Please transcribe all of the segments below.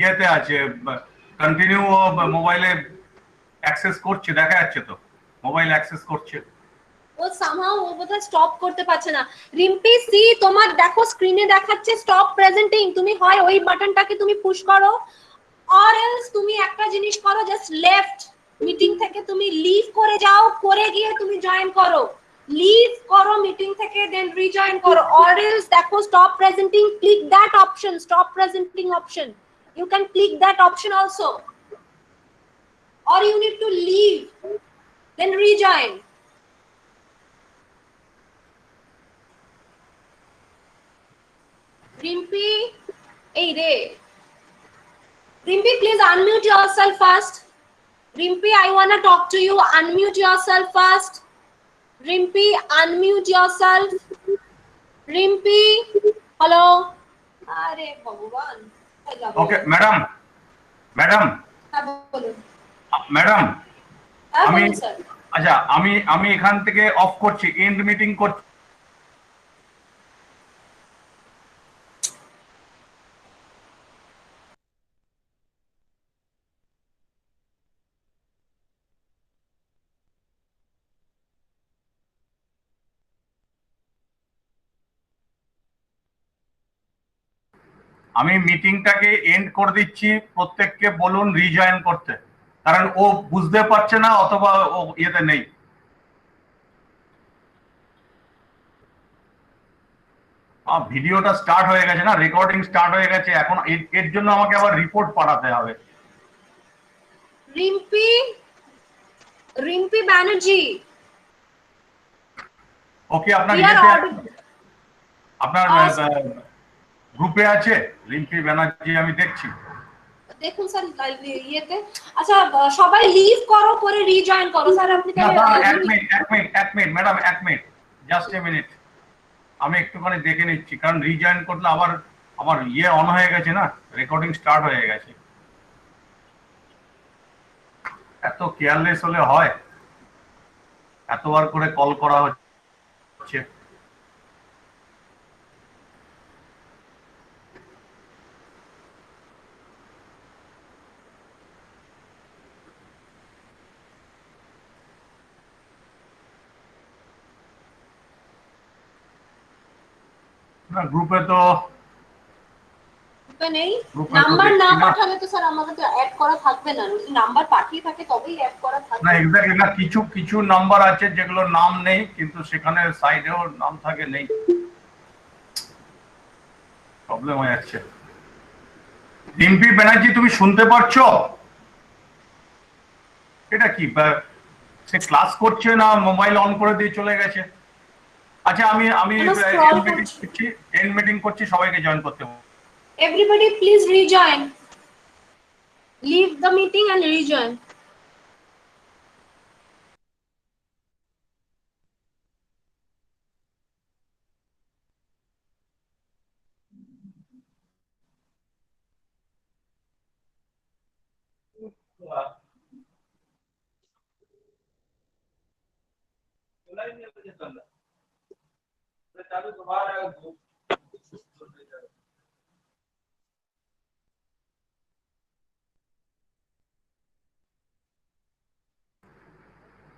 ইয়েতে আছে, কন্টিনিউ মোবাইলে অ্যাক্সেস করছে, দেখা যাচ্ছে তো মোবাইল অ্যাক্সেস করছে। ও সামহাউ ও বোধহয় স্টপ করতে পারছে না। রিম্পি সি তোমার দেখো স্ক্রিনে দেখাচ্ছে স্টপ প্রেজেন্টিং, তুমি হয় ওই বাটনটাকে তুমি পুশ করো, অর এলস তুমি একটা জিনিস করো, জাস্ট লেফট মিটিং থেকে তুমি লিভ করে যাও, করে গিয়ে তুমি জয়েন করো, লিভ করো মিটিং থেকে, দেন রিজয়েন করো, অর এলস দেখো stop presenting, click that option, stop presenting option, you can click that option also, or you need to leave then rejoin. Rimpi, hey Ray. Rimpi, please unmute yourself first. Rimpi, I want to talk to you. Unmute yourself first. Rimpi, unmute yourself. Rimpi, hello. Are Bhagwan. Okay madam, madam madam আমি আচ্ছা আমি এখান থেকে of করছি, and meeting করছি। আমি মিটিংটাকে and করে দিচ্ছি, প্রত্যেককে বলুন রিজয়েন করতে, কারণ ও বুঝতে পারছে না অথবা ও ইয়েতে নেই। ভিডিওটা স্টার্ট হয়ে গেছে না, রেকর্ডিং স্টার্ট হয়ে গেছে, এখন এর জন্য আমাকে আবার রিপোর্ট পাঠাতে হবে। রিম্পি, রিম্পি ব্যানার্জি, ওকে আপনার আপনার গ্রুপে আছে রিম্পি ব্যানার্জি, আমি দেখছি। দেখুন স্যার ইয়েতে, আচ্ছা সবাই লিভ করো, করে রিজয়েন করো স্যার। আপনি এক মিনিট ম্যাডাম, এক মিনিট, জাস্ট এ মিনিট, আমি একটুখানি দেখে নিচ্ছি, কারণ রিজয়েন করলে আবার আমার ইয়ে অন হয়ে গেছে না, রেকর্ডিং স্টার্ট হয়ে গেছে। এত কেয়ারলেস হলে হয়? এতবার করে কল করা হচ্ছে। না গ্রুপে তো নেই, নাম্বার না পাঠালে তো স্যার আমাকে তো অ্যাড করা থাকবে না, যদি নাম্বার পাঠিয়ে থাকে তবেই অ্যাড করা থাকবে। না এক্স্যাক্টলি না, কিছু কিছু নাম্বার আছে যেগুলো নাম নেই, কিন্তু সেখানে সাইডেও নাম থাকে, নেই, প্রবলেম হয়ে যাচ্ছে। রিম্পি ব্যানার্জি তুমি শুনতে পারছো? এটা কি, সে ক্লাস করছে না মোবাইল অন করে দিয়ে চলে গেছে? আচ্ছা আমি এন্ড মিটিং করছি, সবাইকে জয়েন করতে হবে। Everybody please rejoin. Leave the meeting and rejoin.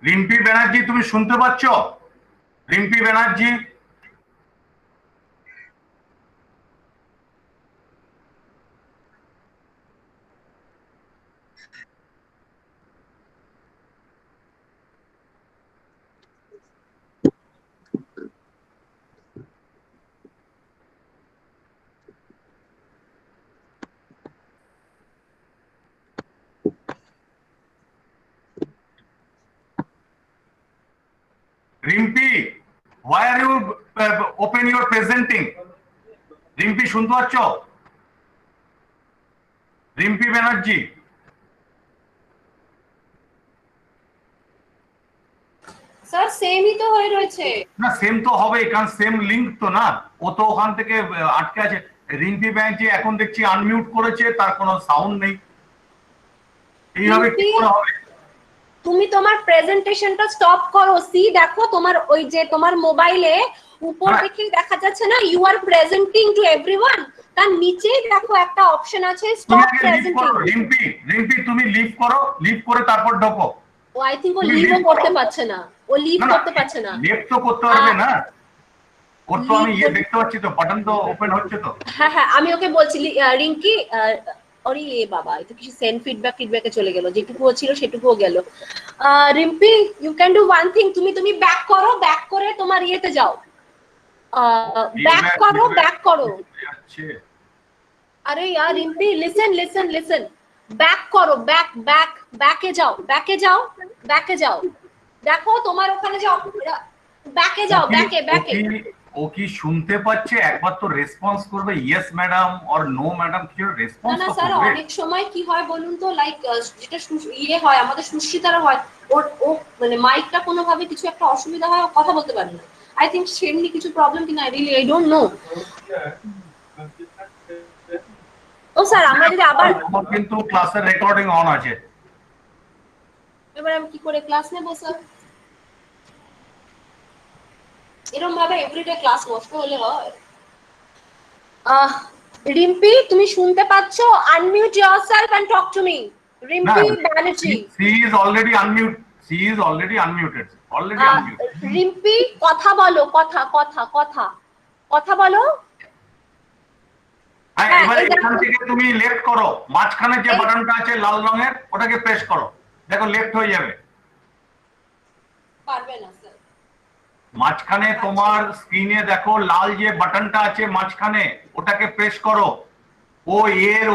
Rimpi Banerjee তুমি শুনতে পাচ্ছ? Rimpi Banerjee, Rimpi why are you open your presenting? Rimpi শুনতে পাচ্ছ? রিম্পি ব্যানার্জি, স্যার সেমই তো হয়ে রয়েছে। না সেম তো হবে, কারণ সেম লিংক তো না, ও তো ওখান থেকে আটকে আছে। রিম্পি ব্যানার্জি এখন দেখছি আনমিউট করেছে, তার কোনো সাউন্ড নেই, এইভাবে কি করে হবে? তুমি তোমার প্রেজেন্টেশনটা স্টপ করো, সি দেখো তোমার ওই যে তোমার মোবাইলে উপর দিকে দেখা যাচ্ছে না you are presenting to everyone, তার নিচেই দেখো একটা অপশন আছে স্টপ প্রেজেন্টিং। রিম্পি তুমি লিভ করো, লিভ করে তারপর ঢোকো। ও আই থিংক ও লিভও করতে পারছে না, ও লিভ করতে পারছে না। লিভ তো করতে পারবে না, ওর তো আমি দেখতে পাচ্ছি তো, বাটন তো ওপেন হচ্ছে তো। হ্যাঁ হ্যাঁ আমি ওকে বলছি রিঙ্কি, আরে এ বাবা এটা কিছু সেন্ড ফিডব্যাকে চলে গেল, যেটুকুও ছিল সেটুকুও গেল। Rimpi you can do one thing, তুমি ব্যাক করো, ব্যাক করে তোমার ইয়েতে যাও, ব্যাক করো, ব্যাক করো। আরে यार Rimpi listen listen listen, back করো, ব্যাকে যাও, ব্যাকে যাও, ব্যাকে যাও, দেখো তোমার ওখানে যাও, ব্যাকে যাও, ব্যাকে। ও কি শুনতে পাচ্ছে? একবার তো রেসপন্স করবে, yes madam or no madam, কি রেসপন্স না করবে? স্যার অনেক সময় কি হয় বলুন তো, লাইক যেটা ইয়ে হয় আমাদের সুশ্রিতারা হয়, ও মানে মাইকটা কোনোভাবে কিছু একটা অসুবিধা হয়, ও কথা বলতে পারে না। আই থিংক সেমনি কিছু প্রবলেম কিনা, আই ডোন্ট নো। ও স্যার আমরা যদি আবার, আমার কিন্তু ক্লাসের রেকর্ডিং অন আছে, এবার আমি কি করে ক্লাস নেব স্যার? এরকম ভাবে এভরিডে ক্লাস নষ্ট হলে হয়? রিম্পি তুমি শুনতে পাচ্ছো? Unmute yourself and talk to me. Rimpi Banerjee, she is already unmuted, she is already unmuted, Rimpi কথা বলো, কথা বলো। এবার এখান থেকে তুমি লেফট করো, মাঝখানে যে বাটনটা আছে লাল রঙের ওটাকে প্রেস করো, দেখো লেফট হয়ে যাবে। পারবে না স্যার, মাঝখানে তোমার স্ক্রিনে দেখো লাল যে বাটনটা আছে মাঝখানে, ওটাকে প্রেস করো, ও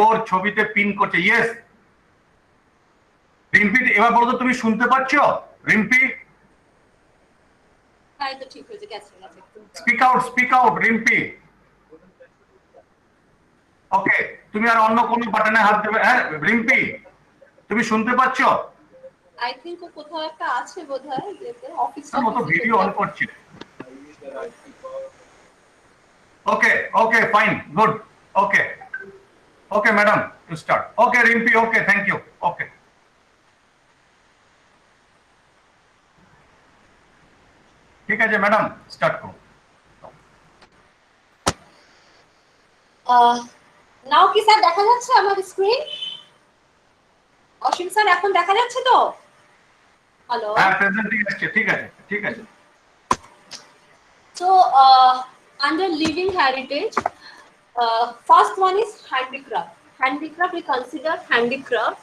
ওর ছবিতে পিন করছে। ইয়েস রিম্পি, এবার বলো তো তুমি শুনতে পাচ্ছো? রিম্পি তাই তো ঠিক হয়েছে, গেছে। Speak out Rimpi. ওকে, তুমি আর অন্য কোন বাটনে হাত দেবে। হ্যাঁ রিম্পি তুমি শুনতে পাচ্ছো? আই থিংক ও কোথাও একটা আছে বোধহয়, অফিসে তো ভিডিও অন করছে। Okay okay fine good, okay okay madam you start. Okay Rimpi, okay thank you. Okay ঠিক আছে ম্যাডাম, স্টার্ট করুন। নাও কি স্যার দেখা যাচ্ছে আমার স্ক্রিন? অসীম স্যার এখন দেখা যাচ্ছে তো? হ্যালো, হ্যাঁ প্রেজেন্টিং আসছে, ঠিক আছে ঠিক আছে। So, under living heritage, first one is handicraft. Handicraft, we consider handicraft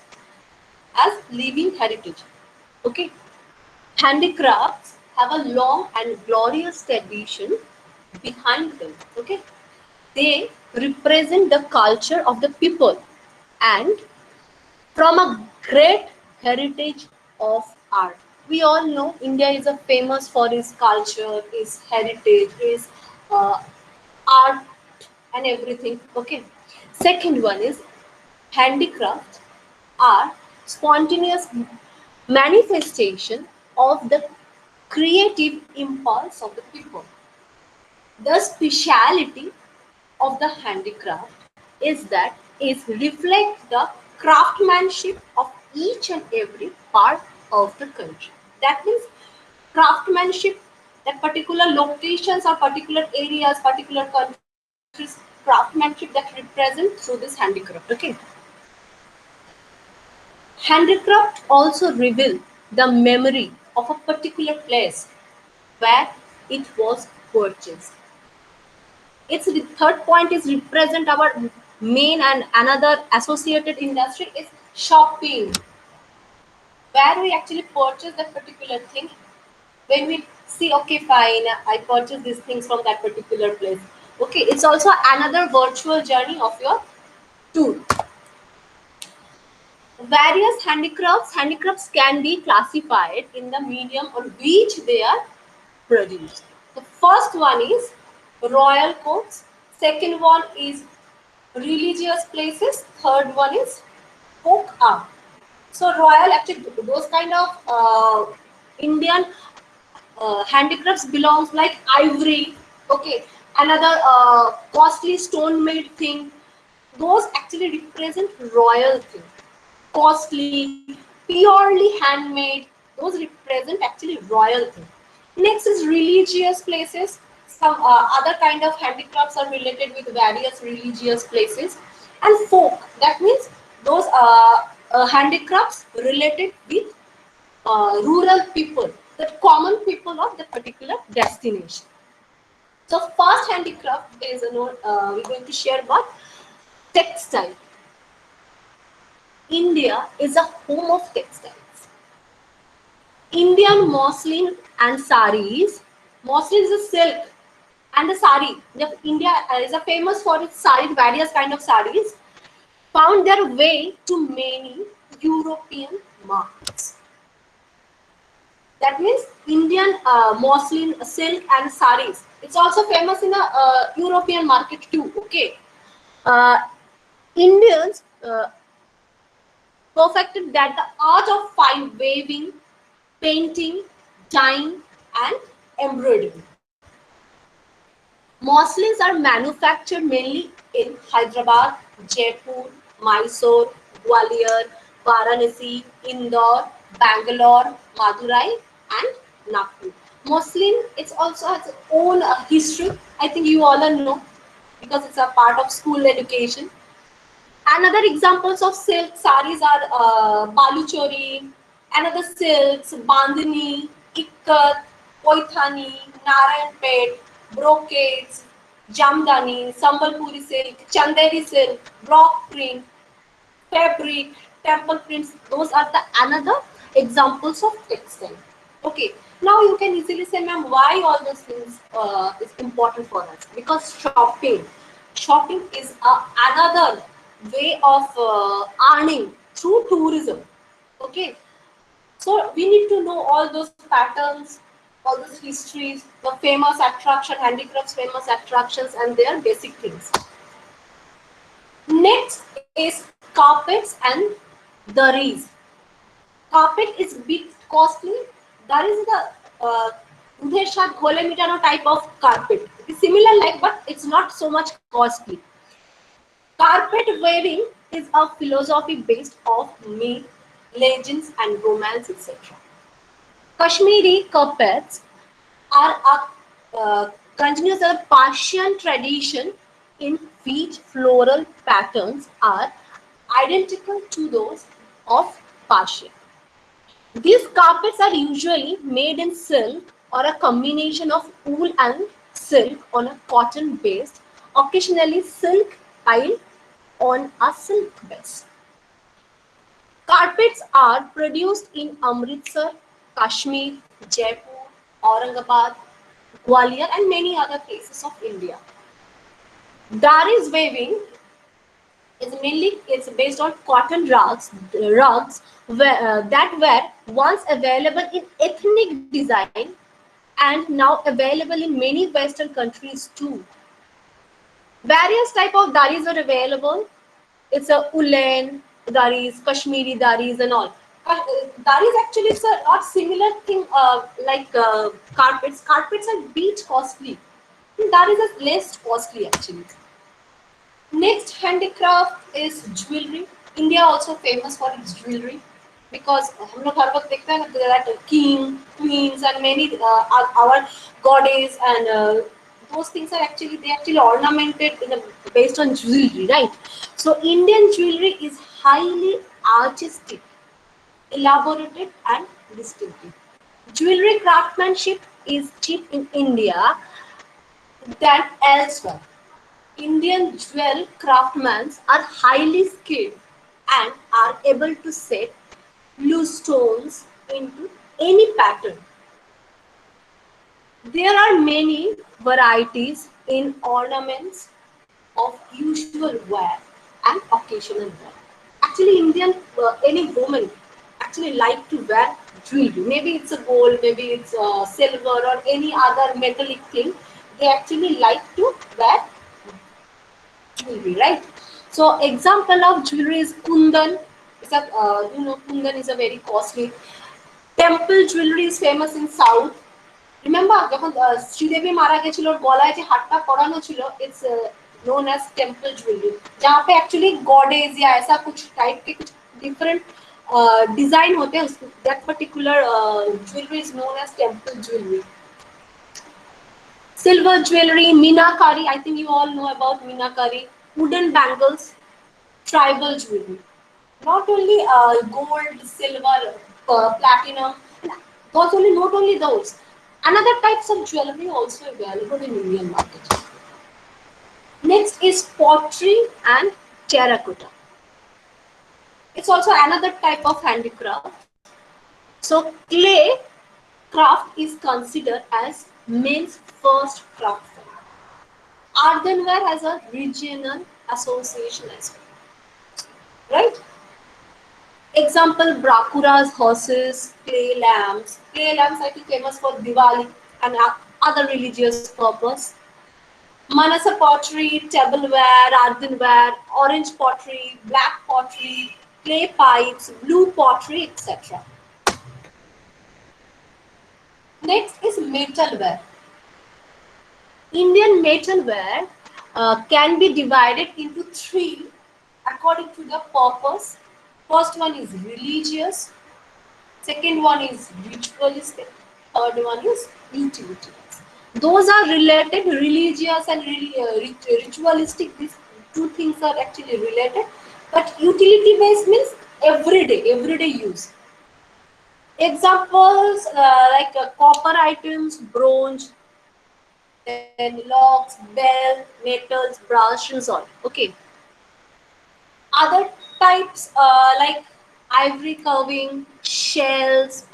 as living heritage. Okay, handicrafts have a long and glorious tradition behind them. Okay, they represent the culture of the people and from a great heritage of art. We all know India is a famous for its culture, its heritage, its art and everything. Okay. Second one is handicraft are spontaneous manifestation of the creative impulse of the people. The speciality of the handicraft is that it reflects the craftsmanship of each and every part of the country. That means craftsmanship, that particular locations or particular areas, particular countries, craftsmanship that represent through this handicraft. Okay. Handicraft also reveal the memory of a particular place where it was purchased. Its third point is represent our main and another associated industry is shopping, where we actually purchase that particular thing. When we see, okay fine, I purchase these things from that particular place. Okay, it's also another virtual journey of your tour. Various handicrafts can be classified in the medium on which they are produced. The first one is royal courts, second one is religious places, third one is folk art. So royal, actually those kind of Indian handicrafts belongs like ivory, okay, another costly stone made thing, those actually represent royal thing. Costly, purely handmade, those represent actually royal thing. Next is religious places, some other kind of handicrafts are related with various religious places. And folk, that means those handicrafts related with rural people, the common people of the particular destination. So first handicraft is we're going to share about textile. India is a home of textiles. Indian muslin and saris. Muslin is a silk, and the sari. India is a famous for its saris, various kind of saris, found their way to many European markets. That means Indian muslin, silk, and saris. It's also famous in the European market too. Okay, Indians perfected that the art of fine weaving, painting, dyeing, and embroidery. Muslins are manufactured mainly in Hyderabad, Jaipur, Mysore, Gwalior, Varanasi, Indore, Bangalore, Madurai, and Nagpur. Muslin, it also has its own history. I think you all know because it's a part of school education. Another examples of silk saris are Baluchori, another silks, Bandhani, Ikkat, Poithani, Narayanpet, brocades, Jamdani, Sambalpuri silk, Chanderi silk, block print, fabric, temple prints. Those are the another examples of textile. Okay, now you can easily say, ma'am, why all those things is important for us? Because shopping is another way of earning through tourism. Okay, so we need to know all those patterns, all those histories, the famous attraction, handicrafts, famous attractions, and their basic things. Next is carpets and daris. Carpet is bit costly. That is the দুধের স্বাদ ঘোলে মিটানো type of carpet. It is similar like, but it's not so much costly. Carpet weaving is a philosophy based off myth, legends, and romance, etc. Kashmiri carpets are a continuous Persian tradition in which floral patterns are identical to those of Persia. These carpets are usually made in silk or a combination of wool and silk on a cotton base, occasionally silk piled on a silk base. Carpets are produced in Amritsar, Kashmir, Jaipur, Aurangabad, Gwalior, and many other places of India. Daris weaving is based on cotton rugs that were once available in ethnic design and now available in many Western countries too. Various type of daris are available. It's a Ulen daris, Kashmiri daris, and all. Daris actually is a not similar thing like carpets. Carpets are bit costly. Daris is less costly actually. Next handicraft is jewelry. India also famous for its jewelry because हम लोग हर वक्त देखते हैं that king, queens, and many our goddess and those things are actually ornamented based on jewelry, right? So Indian jewelry is highly artistic, elaborated, and distinctive. Jewelry craftsmanship is cheap in India than elsewhere. Indian jewel craftsmen are highly skilled and are able to set loose stones into any pattern. There are many varieties in ornaments of usual wear and occasional wear. Actually, any woman actually like to wear jewelry. Maybe it's a gold, maybe it's silver or any other metallic thing. They actually like to wear jewelry, right? So example of jewelry is kundan. Kundan is a very costly. Temple jewelry is famous in south. Remember, যখন শ্রীদেবী মারা গেছিল গলায় যে হারটা পরানো ছিল, it's known as temple jewelry. जहाँ पे actually goddess या ऐसा कुछ type के कुछ different design होते हैं, that particular jewelry is known as temple jewelry. Silver jewelry, meenakari. I think you all know about meenakari. Wooden bangles, tribal jewelry. Not only gold, silver, platinum. Not only those. Another types of jewelry also available in Indian market. Next is pottery and terracotta. It's also another type of handicraft. So clay craft is considered as men's first craft form. Earthenware has a regional association as well, right? Example: Brakura's horses, clay lamps. Clay lamps I think famous for Diwali and other religious purpose. Manasa pottery, tableware, earthenware, orange pottery, black pottery, clay pipes, blue pottery, etc. Next is metalware. Indian metalware can be divided into three according to the purpose. First one is religious, second one is ritualistic, third one is utility. Those are related, religious and ritualistic. These two things are actually related, but utility based means everyday use. Examples like copper items, bronze, then locks, bell, metals, brass, and so on. Okay. Other types like ivory carving, shells,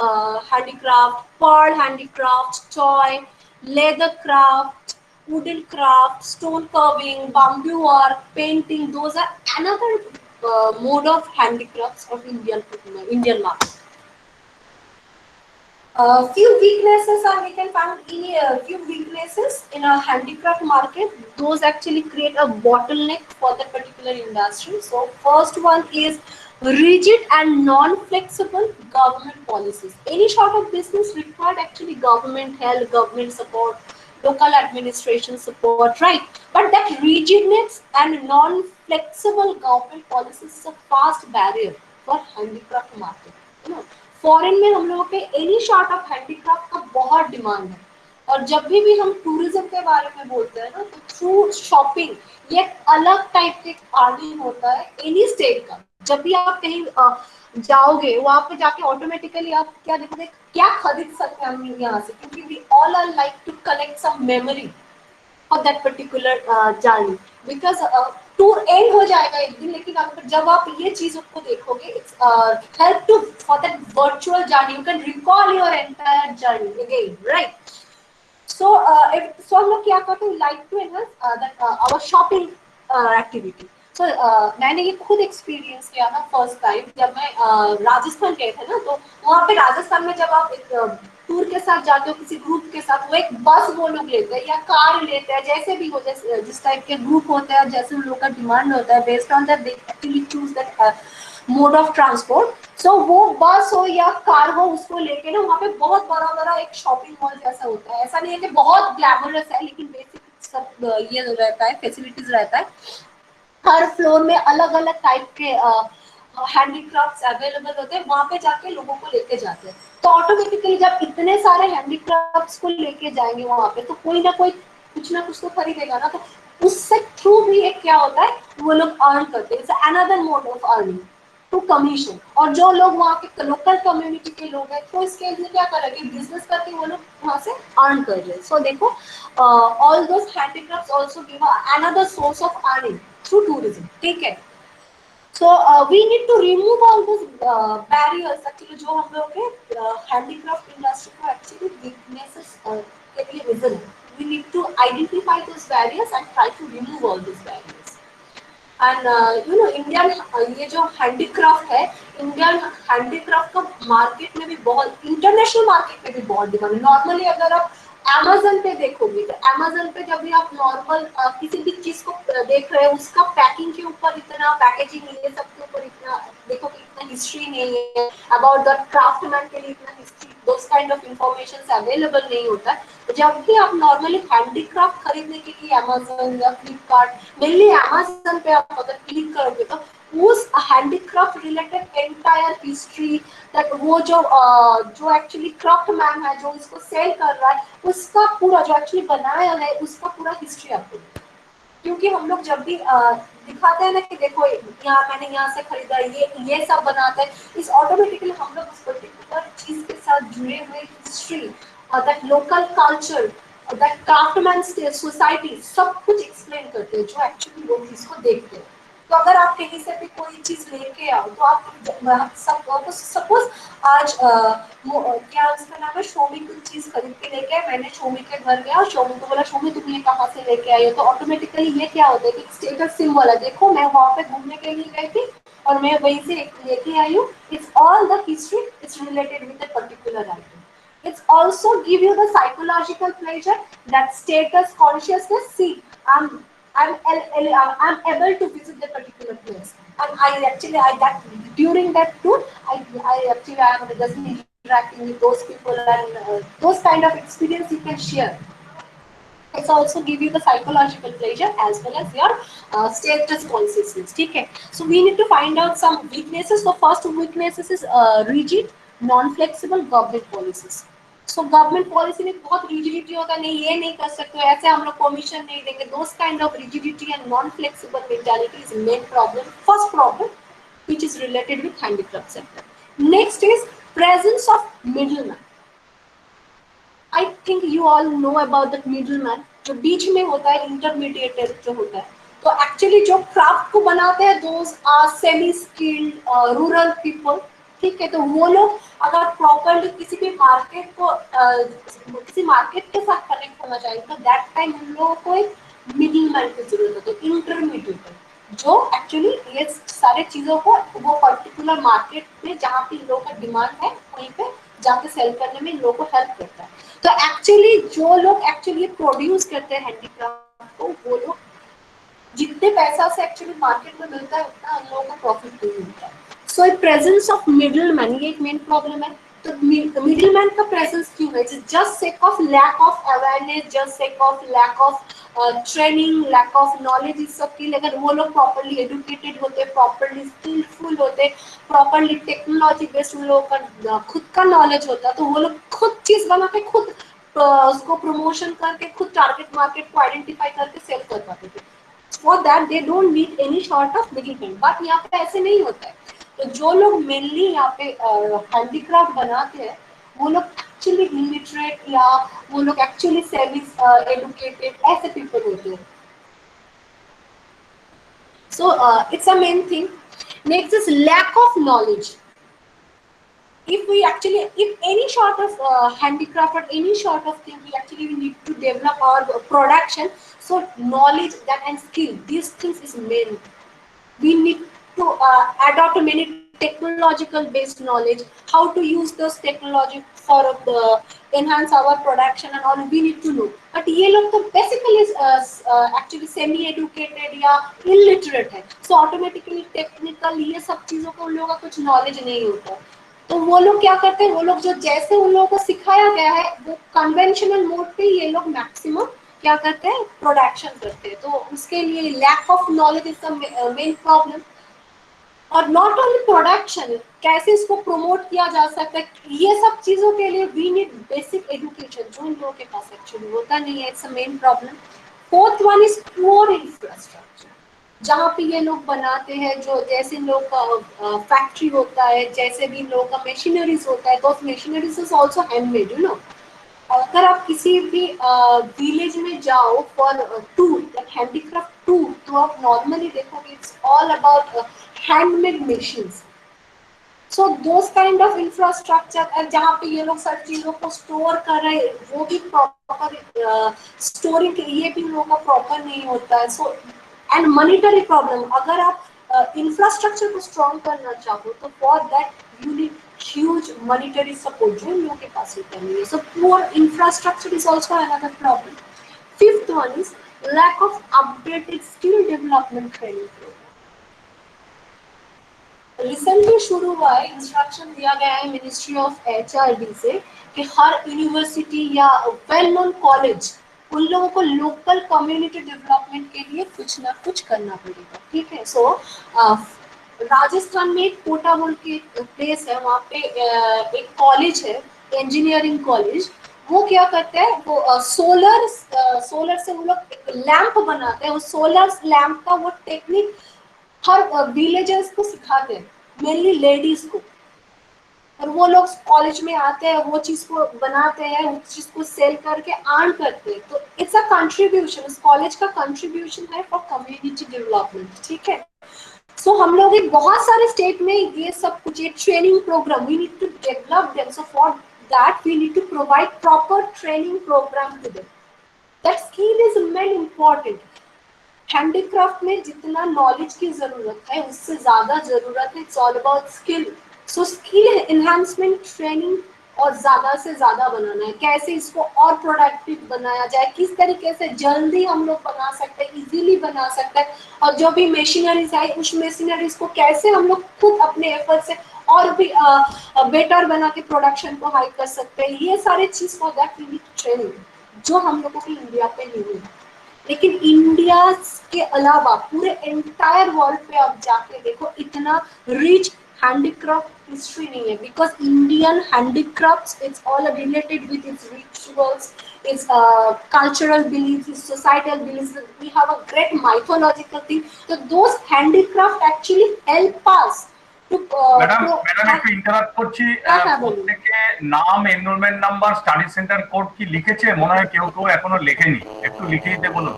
handicraft, pearl handicraft, toy, leather craft, wooden craft, stone carving, bamboo work, painting. Those are another mode of handicrafts of Indian market. Few weaknesses are we can find in few weaknesses in a handicraft market. Those actually create a bottleneck for that particular industry. So first one is rigid and non-flexible government policies. Any sort of business required actually government help, government support, local administration support, right? But that rigidness and non-flexible government policies is a fast barrier for handicraft market. You know, foreign में हम लोगों पे any short of handicraft का बहुत demand है और जब भी हम टूरिज्म के बारे में बोलते हैं ना तो थ्रू शॉपिंग ये अलग टाइप के अर्निंग होता है एनी स्टेट का जब भी आप कहीं जाओगे वहां पे जाके ऑटोमेटिकली आप क्या देखोगे क्या खरीद सकते हैं हम यहाँ से क्योंकि we all are like to collect some memory for that particular journey because tour end हो जाएगा एक दिन लेकिन जब आप ये चीजों को देखोगे it's help to for that virtual journey you can recall your entire journey again right so हम लोग क्या करते हैं like to enhance that our shopping activity so मैंने ये खुद एक्सपीरियंस किया था फर्स्ट टाइम जब मैं राजस्थान गए थे ना तो वहाँ पे राजस्थान में जब आप एक टूर के साथ जाते हो किसी ग्रुप के साथ वो एक बस वो लोग लेते हैं या कार लेते हैं जैसे भी हो जैसे जिस टाइप के ग्रुप होते हैं जैसे उन लोग का डिमांड होता है based on that they actually choose that mode of transport सो वो बस हो या कार हो उसको लेके ना वहाँ पे बहुत बड़ा बड़ा एक शॉपिंग मॉल जैसा होता है ऐसा नहीं है कि बहुत ग्लैमरस है लेकिन बेसिक सब ये रहता है फैसिलिटीज रहता है हर फ्लोर में अलग अलग टाइप के हैंडीक्राफ्ट्स अवेलेबल होते हैं वहां पे जाके लोगों को लेके जाते हैं तो ऑटोमेटिकली जब इतने सारे हैंडीक्राफ्ट्स को लेके जाएंगे वहां पे तो कोई ना कुछ तो खरीदेगा ना तो उससे थ्रू भी एक क्या होता है वो लोग अर्न करते हैं it's another mode of earning to commission और जो लोग वहाँ के लोकल कम्युनिटी के लोग हैं तो इसके लिए क्या कर रहे हैं बिजनेस करके वो लोग वहाँ से अर्न कर रहे हैं सो देखो all those handicrafts also give another source of earning through tourism ठीक है so we need to remove all those barriers actually जो हम लोग के handicraft industry को actually weaknesses के लिए reason है we need to identify those barriers and try to remove all those barriers and you know Indian ये जो handicraft है Indian handicraft का market में भी बहुत international market में भी बहुत डिमांड है नॉर्मली अगर आप Amazon पे देखोगे तो Amazon पे जब भी आप नॉर्मल किसी भी चीज को देख रहे हो उसका पैकिंग के ऊपर इतना पैकेजिंग ये सब के ऊपर इतना देखो कि इतना हिस्ट्री नहीं है अबाउट द क्राफ्टमैन के लिए इतना history those kind of information available नहीं होता है जब भी आप नॉर्मली हैंडीक्राफ्ट खरीदने के लिए Amazon या Flipkart मेनली Amazon पे आप अगर क्लिक करोगे तो उस handicraft related entire history, that वो जो एक्चुअली क्राफ्ट मैन है जो इसको सेल कर रहा है, उसका पूरा जो एक्चुअली बनाया है उसका पूरा हिस्ट्री आपको। क्योंकि हम लोग जब भी दिखाते हैं ना कि देखो यहाँ मैंने यहाँ से खरीदा, ये सब बनाते हैं, इस ऑटोमेटिकली हम लोग उस पर्टिकुलर चीज के साथ जुड़े हुए history, that local culture, that craftsman society, सब कुछ एक्सप्लेन करते हैं जो एक्चुअली लोग इसको देखते हैं। तो अगर आप कहीं से भी कोई चीज लेके आओ तो आप सपोज आज क्या उसका नाम है, शोमी कुछ चीज खरीद के लेके आए, मैंने शोमी के घर गया और शोमी को बोला शोमी तुम ये कहाँ से लेके आई हो, तो ऑटोमेटिकली ये क्या होता है कि स्टेटस सिंबल है, देखो मैं वहां पे घूमने के लिए गई थी और मैं वहीं से लेके आई हूँ। It's all the history is related with a particular item. It's also give you the psychological pleasure, that status consciousness. See, I'm able to visit the particular place, and I that during that tour I actually I am just interacting with those people, and those kind of experience you can share. It's also give you the psychological pleasure as well as your status consciousness. Okay, so we need to find out some weaknesses. So first weaknesses is rigid, non-flexible government policies. So government policy में बहुत rigidity होगा, नहीं ये नहीं कर सकते, ऐसे हम लोग permission नहीं देंगे. Those kind of rigidity and non-flexible mentality is main problem. First problem, which is related with handicraft sector. Next is presence of middleman. I think you all know about the middleman, जो बीच में होता है, intermediator जो होता है. तो actually जो craft को बनाते हैं those are semi skilled rural people. ठीक है, तो वो लोग अगर प्रॉपरली किसी भी मार्केट को किसी मार्केट के साथ कनेक्ट होना चाहिए तो दैट टाइम हम लोगों को एक मिडिलमैन की जरूरत होती है, इंटरमीडिएटर, जो एक्चुअली ये सारे चीजों को वो पर्टिकुलर मार्केट में जहाँ पे लोगों का डिमांड है वहीं पे जाके सेल करने में लोगों को हेल्प करता है. तो एक्चुअली जो लोग एक्चुअली प्रोड्यूस करते हैं हैंडीक्राफ्ट को, वो लोग जितने पैसा से एक्चुअली मार्केट में मिलता है उतना उन लोगों को प्रॉफिट नहीं मिलता है. सो प्रेजेंस ऑफ मिडिल मैन ये एक मेन प्रॉब्लम है. तो मिडिल मैन का प्रेजेंस क्यों है? Just sake of lack of awareness, just sake of lack of training, lack of knowledge. इस सब के लिए अगर वो लोग प्रॉपरली एजुकेटेड होते, प्रॉपरली स्किलफुल होते, प्रॉपरली टेक्नोलॉजी बेस्ड उन लोगों का खुद का नॉलेज होता, तो वो लोग खुद चीज बना के खुद उसको प्रमोशन करके खुद टारगेट मार्केट को आइडेंटिफाई करके सेल कर पाते थे. For that they don't need any sort of middleman. But यहाँ पे ऐसे नहीं होता है. तो जो लोग मेनली यहाँ पे हैंडीक्राफ्ट बनाते हैं वो लोग एक्चुअली इलिटरेट या वो लोग एक्चुअली सेमी एडुकेटेड ऐसे पीपल होते हैं. So it's a main thing. Next is lack of knowledge. If any sort of handicraft or any sort of thing we need to develop our production, so knowledge that and skill, these things is main. We need to adopt many technological based knowledge, how to use those technology for enhance our production and all we need to know. But ये लोग तो basically actually semi educated या illiterate है, so automatically technical ये सब चीजों का उन लोगों का कुछ knowledge नहीं होता. तो वो लोग क्या करते हैं, वो लोग जो जैसे उन लोगों को सिखाया गया है वो कन्वेंशनल मोड पे ये लोग मैक्सिमम क्या करते हैं, प्रोडक्शन करते हैं. तो उसके लिए lack of knowledge is the main problem. और नॉट ओनली प्रोडक्शन, कैसे इसको प्रमोट किया जा सकता है, ये सब चीजों के लिए वी नीड बेसिक एजुकेशन, जो इन लोगों के पास एक्चुअली होता नहीं है. It's a main problem. Fourth one is poor infrastructure. जहाँ पे ये लोग बनाते हैं, जो जैसे इन लोग का फैक्ट्री होता है, जैसे भी इन लोगों का मशीनरीज होता है, तो machineries is also handmade. You know, अगर आप किसी भी विलेज में जाओ फॉर टूर, हैंडीक्राफ्ट टूर, तो आप नॉर्मली देखोगे it's all about handmade machines. So those kind of infrastructure, जहाँ पे ये लोग सब चीजों को स्टोर कर रहे हैं वो भी प्रॉपर स्टोरिंग के लिए भी लोगों का प्रॉपर नहीं होता है. सो एंड मॉनिटरी प्रॉब्लम, अगर आप इंफ्रास्ट्रक्चर को स्ट्रॉन्ग करना चाहो तो for that you need huge monetary support, जो इन लोगों के पास होता नहीं है. So poor infrastructure is also another problem. Fifth one is lack of updated skill development training program. Recently शुरू हुआ है, इंस्ट्रक्शन दिया गया है मिनिस्ट्री ऑफ HRD से कि हर यूनिवर्सिटी या वेल नोन कॉलेज उन लोगों को लोकल कम्युनिटी डेवलपमेंट के लिए कुछ ना कुछ करना पड़ेगा. ठीक है. सो राजस्थान में एक कोटा बोल के प्लेस है, वहाँ पे एक कॉलेज है, इंजीनियरिंग कॉलेज। वो क्या करते हैं, वो सोलर से वो लोग लैंप बनाते हैं। वो सोलर लैंप का वो टेक्निक हर विलेजर्स को सिखाते हैं, मेनली लेडीज को। और वो लोग कॉलेज में आते हैं, वो चीज को बनाते हैं, उस चीज को सेल करके अर्न करते हैं। तो इट्स अ कंट्रीब्यूशन, इस कॉलेज का कंट्रीब्यूशन है फॉर कम्युनिटी डेवलपमेंट, ठीक है। सो हम लोग एक बहुत सारे स्टेट में ये सब कुछ, ये training programme we need to develop them. So for that we need to provide proper training programme to them. That skill is main important. Handicraft में जितना नॉलेज की जरूरत है उससे ज्यादा जरूरत है, it's all about skill. So skill enhancement training और ज्यादा से ज्यादा बनाना है, कैसे इसको और प्रोडक्टिव बनाया जाए, किस तरीके से जल्दी हम लोग बना सकते हैं, इजीली बना सकते हैं। और जो भी मशीनरीज है उस मशीनरीज को कैसे हम लोग खुद अपने एफर्ट से और भी बेटर बना के प्रोडक्शन को हाई कर सकते हैं। ये सारे चीज for that we need training, जो हम लोगों की इंडिया पे नहीं है। लेकिन इंडिया के अलावा पूरे एंटायर वर्ल्ड पे आप जाके देखो, इतना रिच हैंडीक्राफ्ट हिस्ट्री नहीं है। Because Indian handicrafts it's all related with its rituals, its cultural beliefs, its societal beliefs, we have a great mythological thing. तो those handicraft actually help us to madam madam একটু interrupt করছি, বলুন। প্রত্যেকে নাম, enrolment number, study centre code কি লিখেছে? মনে হয় কেউ কেউ এখনো লেখেনি, একটু লিখে দিতে বলুন।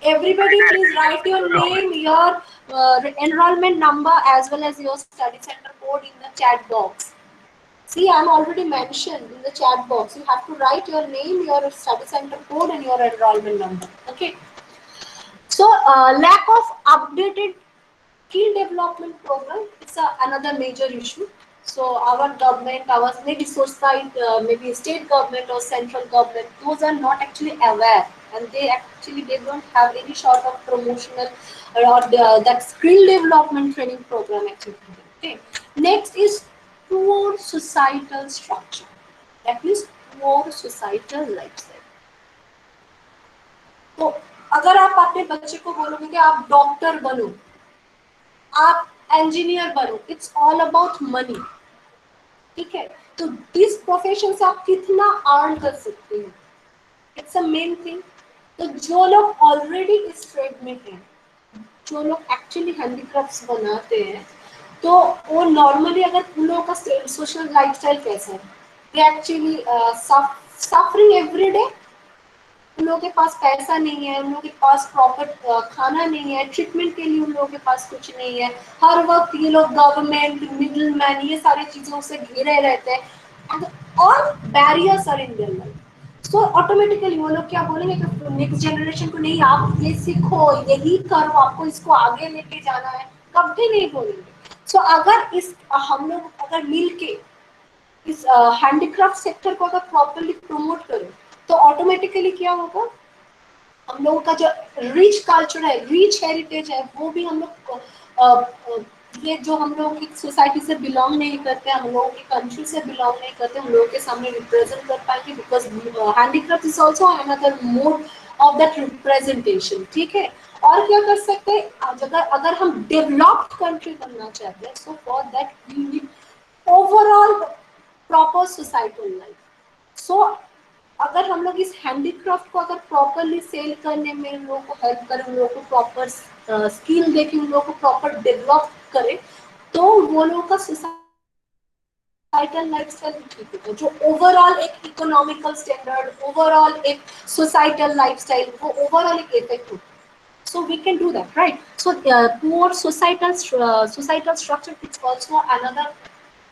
Everybody, please write your name, your enrollment number, as well as your study center code in the chat box. See, I'm already mentioned in the chat box. You have to write your name, your study center code, and your enrollment number. Okay. So, lack of updated skill development program is another major issue. So our government, our maybe society, maybe state government or central government, those are not actually aware, and they don't have any sort of promotional or that skill development training program actually. Okay. Next is poor societal structure. That means poor societal lifestyle. तो अगर आप अपने बच्चे को बोलोगे कि आप doctor बनो, आप इंजीनियर बनो, इट्स ऑल अबाउट मनी, ठीक है। तो इस प्रोफेशन से आप कितना अर्न कर सकते हैं, इट्स अ मेन थिंग। तो जो लोग ऑलरेडी इस ट्रेड में हैं, जो लोग एक्चुअली हैंडीक्राफ्ट्स बनाते हैं, तो वो नॉर्मली अगर उन लोगों का सोशल लाइफस्टाइल कैसा है, they actually suffering every day. उन लोगों के पास पैसा नहीं है, उन लोगों के पास प्रॉपर खाना नहीं है, ट्रीटमेंट के लिए उन लोगों के पास कुछ नहीं है। हर वक्त ये लोग गवर्नमेंट, मिडिल मैन, ये सारी चीजों से घिरे रहते हैं और barriers are in their life. So automatically वो लोग क्या बोलेंगे कि नेक्स्ट जनरेशन को, नहीं आप ये सीखो, यही करो, आपको इसको आगे लेके जाना है, कभी नहीं बोलेंगे। सो अगर इस हम लोग अगर मिल के इस हैंडीक्राफ्ट सेक्टर को अगर प्रॉपरली प्रमोट करें, तो ऑटोमेटिकली क्या होगा, हम लोगों का जो रिच कल्चर है, रिच हेरिटेज है, वो भी हम लोग ये जो हम लोग की सोसाइटी से बिलोंग नहीं करते, हम लोगों की कंट्री से बिलोंग नहीं करते, हम लोगों के सामने रिप्रेजेंट कर पाएंगे। Because handicraft is also another mode of that representation, ठीक है। और क्या कर सकते हैं, अगर हम डेवलप्ड कंट्री बनना चाहते हैं, so for that we need overall proper societal life. So अगर हम लोग इस हैंडीक्राफ्ट को अगर प्रॉपरली सेल करने में उन लोगों को हेल्प करें, उन लोगों को प्रॉपर स्किल देके उन लोगों को प्रॉपर डेवलप करें, तो वो लोगों का सोसाइटल लाइफस्टाइल भी ठीक होगा। जो ओवरऑल एक इकोनॉमिकल स्टैंडर्ड, ओवरऑल एक सोसाइटल लाइफस्टाइल, वो ओवरऑल एक इफेक्ट होगा। So we can do that, right? So poor societal structure is also another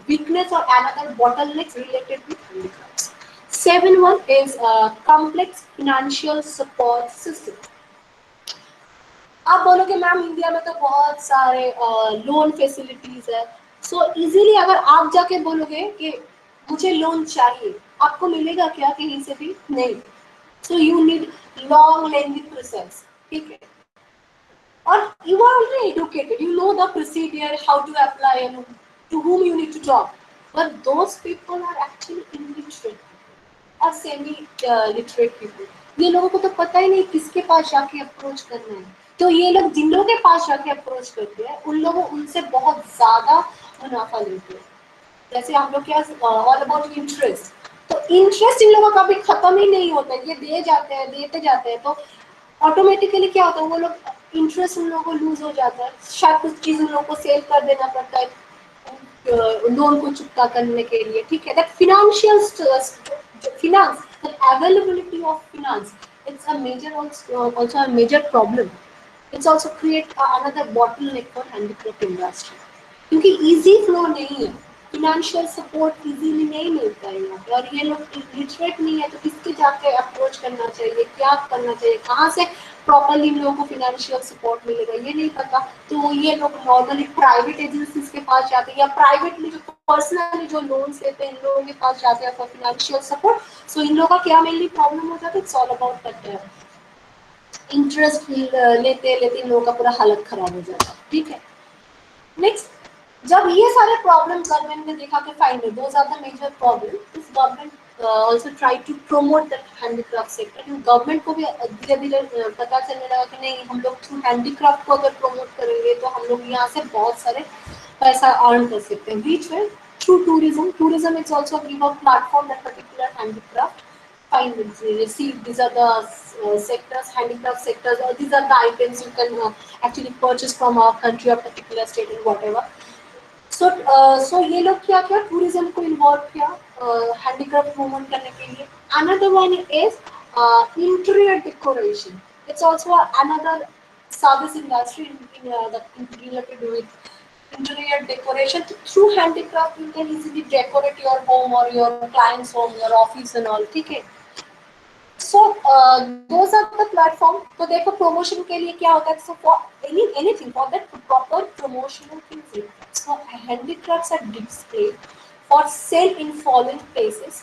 weakness or another bottleneck related with handicrafts. 7 is complex financial support system. आप बोलोगे ma'am India में तो बहुत सारे loan facilities है, so easily अगर आप जाके बोलोगे कि मुझे लोन चाहिए, आपको मिलेगा क्या कहीं से भी? नहीं। So you need long lengthy process, ठीक है। Or you are already educated, you know the procedure, how to apply and to whom you need to talk, but those people are actually illiterate or semi literate people. ये लोगों को तो पता ही नहीं किसके पास जाके अप्रोच करना है। तो ये लोग जिन लोगों के पास जाके अप्रोच करते हैं उन लोगों उनसे बहुत ज्यादा मुनाफा लेते हैं। जैसे हम लोग क्या ऑल अबाउट इंटरेस्ट, तो इंटरेस्ट इन लोगों का भी खत्म ही नहीं होता, ये दे जाते हैं देते जाते हैं, तो ऑटोमेटिकली क्या होता है वो लोग इंटरेस्ट उन लोगों को लूज हो जाता है, शायद कुछ चीज उन लोगों को सेल कर देना पड़ता है लोन को चुकता करने के लिए, ठीक है। That financial finance, the availability of finance, it's a major also a major problem. It's also create another bottleneck for handicraft industry, क्योंकि इजी फ्लो नहीं है, फिनेंशियल सपोर्ट इजीली नहीं मिलता है यहाँ पे, और ये लोग लिटरेट नहीं है, तो किसके जाके अप्रोच करना चाहिए, क्या करना चाहिए, कहाँ से प्रॉपरली इन लोगों को फिनेंशियल सपोर्ट मिलेगा ये नहीं पता, तो ये लोग नॉर्मली प्राइवेट एजेंसीज के पास जाते हैं या प्राइवेटली जो पर्सनली जो लोन्स लेते हैं इन लोगों के पास जाते हैं फॉर फिनेंशियल सपोर्ट। सो इन लोगों का क्या मेनली प्रॉब्लम हो जाता है, it's all about that interest लेते लेते इन लोगों का पूरा हालत खराब हो जाता है, ठीक है। नेक्स्ट, जब ये सारे प्रॉब्लम गवर्नमेंट ने देखा कि fine those are the major problem, this government also try to promote the handicraft sector. Government को भी धीरे धीरे पता चलने लगा कि नहीं हम लोग थ्रू हैंडीक्राफ्ट को अगर प्रमोट करेंगे तो हम लोग यहाँ से बहुत सारे पैसा अर्न कर सकते हैं। बीच में through tourism, tourism is also give a platform that particular handicraft fine receive, these are the sectors, handicraft sectors, or these are the items you can actually purchase from our country or particular state and whatever. So ये लोग क्या किया, tourism को involve किया handicraft movement करने के लिए। Another one is interior decoration, it's also another service industry related with interior decoration. Through handicraft you can easily decorate your home or your client's home, your office and all, ठीक है। So those are the platform। तो देखो promotion के लिए क्या होता है, so for anything for that proper promotional things, so handicrafts are displayed for sale in following places।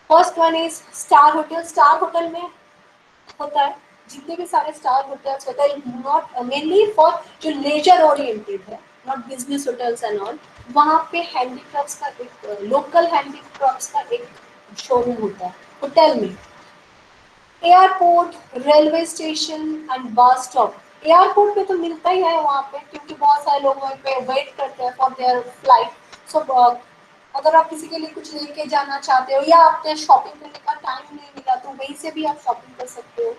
First one is star hotel। star hotel में होता है जितने भी सारे स्टार होटल्स होता है, नॉट मेनली फॉर जो लेजर ओरिएंटेड है, not business hotels and all, वहाँ पे हैंडीक्राफ्ट्स का एक लोकल हैंडीक्राफ्ट्स का एक शोरूम होता है होटल में। Airport, railway station and bus stop. Airport पे तो मिलता ही है वहाँ पे, क्योंकि बहुत सारे लोग वहाँ पे वेट करते हैं फॉर देयर फ्लाइट। सो अगर आप किसी के लिए कुछ लेके जाना चाहते हो या आपने शॉपिंग करने का टाइम नहीं मिला तो वहीं से भी आप शॉपिंग कर सकते हो,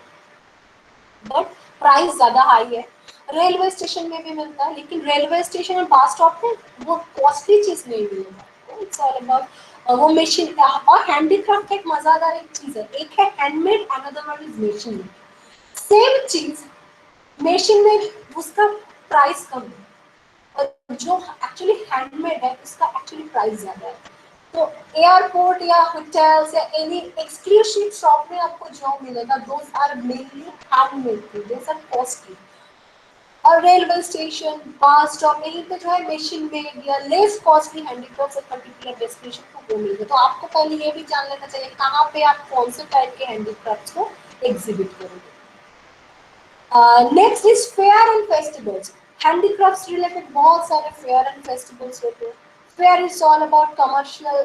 बट प्राइस ज्यादा हाई है। रेलवे स्टेशन में भी मिलता है, लेकिन रेलवे स्टेशन और बस स्टॉप में वो कॉस्टली चीज नहीं मिलेगा। इट्स ऑल अबाउट वो मशीन। और हैंडीक्राफ्ट एक मजेदार एक चीज है, एक है handmade, another one is machine made. Same चीज मशीन में उसका प्राइस कम है और जो एक्चुअली हैंडमेड है उसका एक्चुअली प्राइस ज्यादा है। तो एयरपोर्ट या होटल्स या एनी एक्सक्लूसिव शॉप में आपको जो मिलेगा those are mainly handmade, those are costly. और रेलवे स्टेशन, बस स्टॉप यहीं पे जो है मशीन मेड या लेस कॉस्टली हैंडीक्राफ्ट एक पर्टिकुलर डेस्टिनेशन को वो मिलेगा। तो आपको पहले ये भी जान लेना चाहिए कहाँ पे आप कौन से टाइप के हैंडीक्राफ्ट्स को एग्जिबिट करोगे। Next is fair and festivals. Handicrafts related बहुत सारे फेयर एंड फेस्टिवल्स होते हैं। Fair is all about commercial,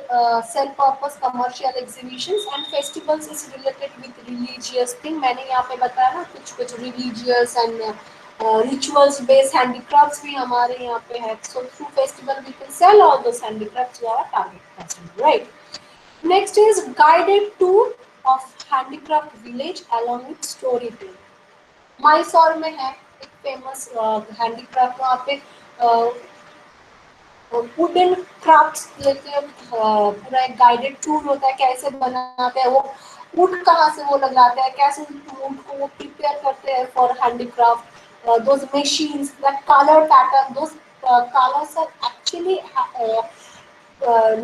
self-purpose commercial exhibitions, and festivals is related with religious thing। मैंने यहाँ पे बताया ना कुछ religious and rituals based handicrafts भी हमारे यहाँ पे है। So through festival we can sell all those handicrafts to our target customer, right? Next is guided tour of handicraft village along with storytelling। Mysore में है एक फेमस हैंडीक्राफ्ट, वहाँ पे वुडन क्राफ्ट्स लेके पूरा एक गाइडेड टूर होता है, कैसे बनाते हैं वो वुड, कहाँ से वो लगाते हैं, कैसे वुड को वो प्रिपेयर करते हैं for handicraft. Those machines that colour pattern, those colours are actually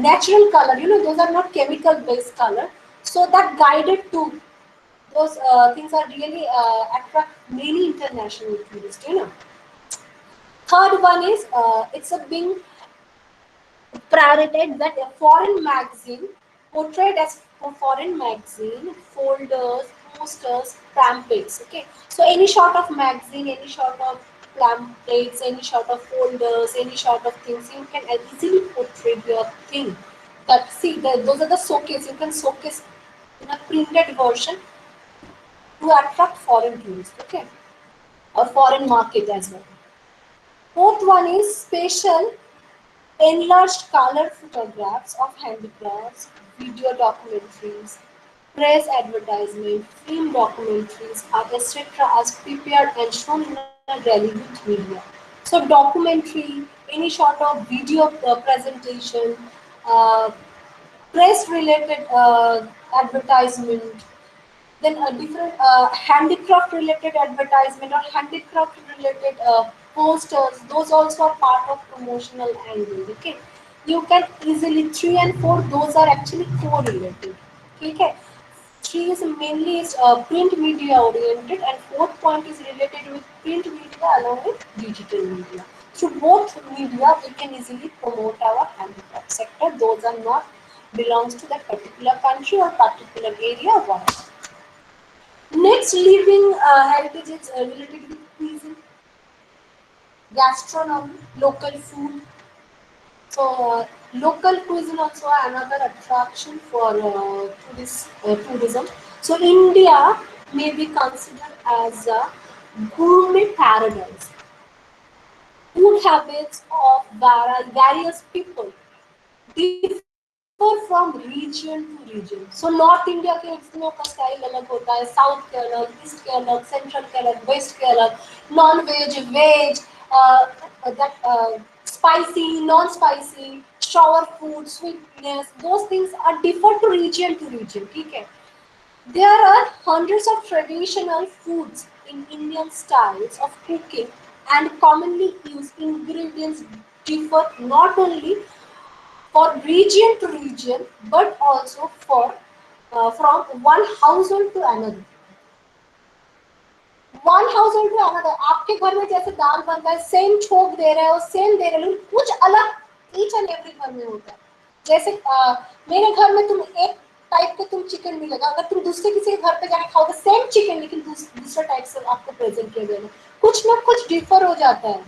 natural color, you know, those are not chemical based color. So that guided tour, those things are really attract many international tourists, you know. Third one is it's a being prioritized that a foreign magazine portrayed as a foreign magazine, folders, posters, pamphlets. Okay, so any sort of magazine, any sort of pamphlets, any sort of folders, any sort of things, you can easily portray your thing. That see, those are the showcase. You can showcase in a printed version to attract foreign tourists. Okay. or foreign market as well. Fourth one is spatial enlarged color photographs of handicrafts, video documentaries, press advertisement, film documentaries, etc. as prepared and shown in a relevant media. So documentary, any sort of video presentation, uh, press related advertisement, then a different handicraft related advertisement or handicraft related posters, those also are part of promotional angle. Okay, you can easily 3 and 4, those are actually correlated. Okay, 3 is mainly is print media oriented, and fourth point is related with print media along with digital media. Through both media we can easily promote our handicraft sector. Those are not belongs to that particular country or particular area or whatever. Next, living heritage is related with cuisine, gastronomy, local food. So, local cuisine also another attraction for tourism. So, India may be considered as a gourmet paradise. Food habits of various people differ from region to region. So north India के लोगों का style अलग होता है, south के अलग, east के अलग, सेंट्रल के अलग, वेस्ट के अलग, non veg, veg, that spicy, non-spicy, sour food, sweetness, those things are differ to region. ठीक है? There are hundreds of traditional foods in Indian styles of cooking, and commonly used ingredients differ not only for region to region but also for from one household to another. One house hold में another, आपके घर में जैसे दाल बनता है same छोक दे रहे हो, सेम दे रहे हो, कुछ अलग ईच एंड एवरी घर में होता है. जैसे मेरे घर में तुम एक टाइप का तुम चिकन मिलेगा, अगर तुम दूसरे किसी के घर पे जाके खाओगे सेम चिकन लेकिन दूसरा टाइप से आपको प्रेजेंट किया जाएगा. कुछ ना कुछ डिफर हो जाता है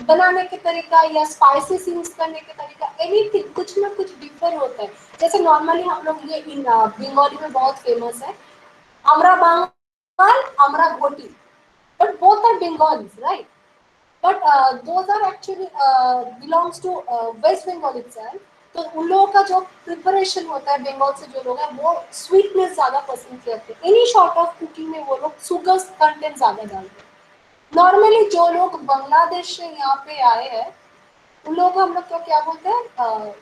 बनाने के तरीका या स्पाइसेस यूज करने के तरीका, एनीथिंग कुछ ना कुछ डिफर होता है. जैसे नॉर्मली हम लोग ये इन बंगाली में बहुत फेमस है अमरा बांगाल, अमरा Ghoti, but both are Bengalis, right? But those are actually belongs to West Bengal itself. तो उन लोगों का जो प्रिपरेशन होता है बंगाल से जो लोग हैं वो स्वीटनेस ज्यादा पसंद करते हैं. एनी शॉर्ट ऑफ कुकिंग में वो लोग शुगर कंटेंट ज्यादा डालते हैं. नॉर्मली जो लोग बांग्लादेश से यहाँ पे आए हैं उन लोगों को हम लोग क्या बोलते हैं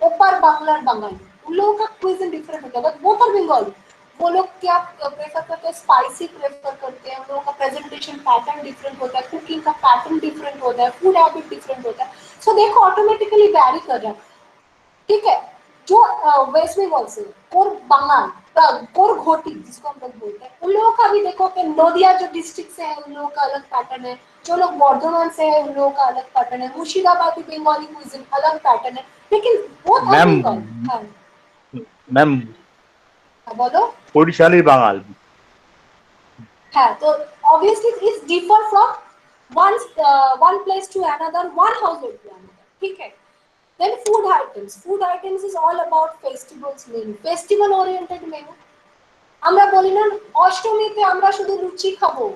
ओपर बांग्ला बंगाली. उन लोगों का क्विज़न डिफरेंट होता है बट बोथ आर बंगाली. वो लोग क्या प्रेफर करते हैं, स्पाइसी प्रेफर करते हैं. उन लोगों का प्रेजेंटेशन पैटर्न डिफरेंट होता है, कुकिंग का पैटर्न डिफरेंट होता है, फूड हैबिट डिफरेंट होता है. सो देखो ऑटोमेटिकली वैरी कर रहा है. ठीक है, जो वेस्ट बंगाल से कोर बंगाल कोर घोटी जिसको हम लोग बोलते हैं उन लोगों का भी देखो कि नदिया जो डिस्ट्रिक्ट से है उन लोगों का अलग पैटर्न है. जो लोग बर्धमान से है उन लोगों का अलग पैटर्न है. मुर्शिदाबादी बंगाली क्विज़िन अलग पैटर्न है, लेकिन वो मैम बंगाल. मैम बोलो. बरिशाली बांगाल. हाँ, तो obviously it's differ from one place to another, one household to another. ठीक है. Then food items. Food items is all about festivals menu. Festival oriented menu. আমরা বলি না অষ্টমীতে আমরা শুধু লুচি খাবো,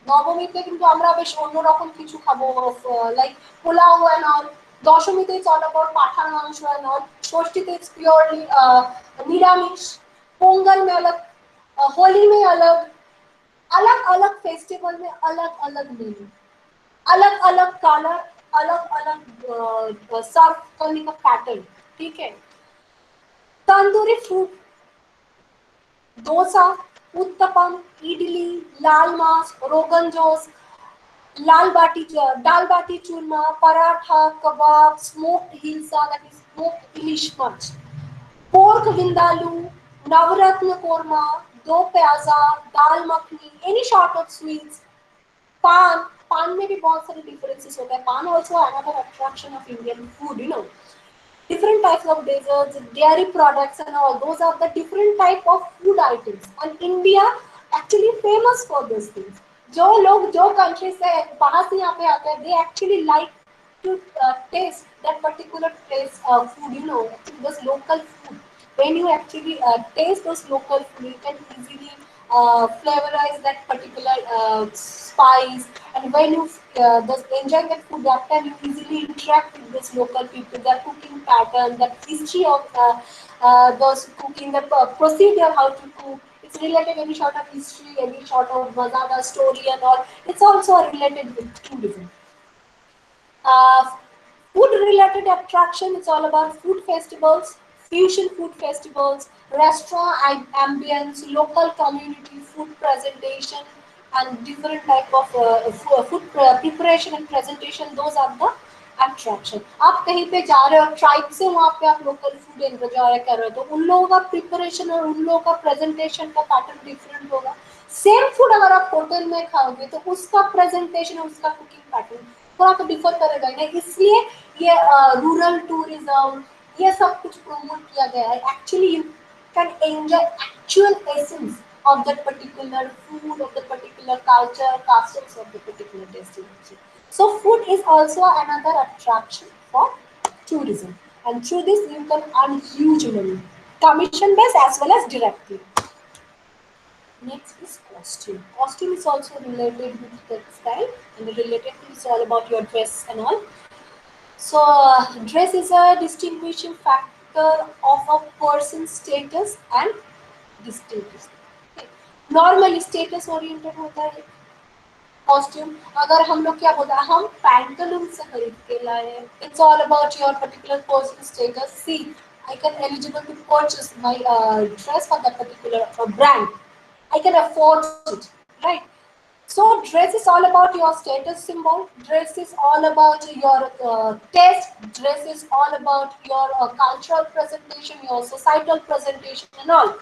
নবমীতে কিন্তু আমরা বেশ অন্যরকম কিছু খাবো, লাইক পোলাও এন্ড অল. দশমীতে ইটস অল अबाउट পাঠার মাংস এন্ড অল. ষষ্ঠীতে ইটস পিওরলি निरामिष. पोंगल में अलग, होली में अलग. अलग अलग फेस्टिवल में अलग अलग मेन्यू, अलग अलग कलर, अलग अलग सर्व करने का पैटर्न. ठीक है. Tandoori food, dosa, uttapam, idli, lal maas, rogan josh, dal baati churma, paratha, kebab, smoked hilsa that is smoked ilish much, pork vindaloo, navratan korma, do pyaza, dal makhani, any short of sweets. Paan, paan में भी बहुत सारे डिफरेंसेस होता है. पान also another attraction of Indian food, you know. Different types of desserts, dairy products and all, those are the different type of food items, and India actually famous for those things. जो लोग जो country से बाहर से यहाँ पे आते हैं they actually like to taste that particular taste food, you know, those local food. When you actually taste those local food you can easily flavorize that particular spice, and when you enjoy that food, that time you easily interact with this local people, their cooking pattern, that history of those cooking, the procedure how to cook. It's related any sort of history, any sort of mazada story and all. It's also related with tourism. Uh, Food related attraction, it's all about food festivals, fusion food festivals, restaurant ambience, local community food presentation, and different type of food preparation and presentation. Those are the attraction. आप कहीं पे जा रहे हो tribe से, वहाँ पे आप लोकल फूड एंजॉय कर रहे हो, तो उन लोगों का प्रिपरेशन और उन लोगों का प्रेजेंटेशन का पैटर्न डिफरेंट होगा. सेम फूड अगर आप होटल में खाओगे तो उसका प्रेजेंटेशन और उसका कुकिंग पैटर्न थोड़ा तो डिफर करेगा ना. इसलिए ये रूरल टूरिज्म ये सब कुछ प्रमोट किया गया है. Actually you can enjoy actual essence of that particular food, of the particular culture, customs of the particular destination. So food is also another attraction for tourism, and through this you can earn huge money, commission based as well as directly. Next is costume. Costume is also related with textile, and related to is all about your dress and all. So dress is a distinguishing factor of a person's status and distinctiveness. Normal status oriented होता है costume. अगर हम लोग क्या बोलते हैं, हम pantaloon से खरीद के लाए, it's all about your particular personal status. See I can eligible to purchase my dress for that particular brand, I can afford it, right? So dress is all about your status symbol. Dress is all about your taste. Dress is all about your cultural presentation, your societal presentation and all.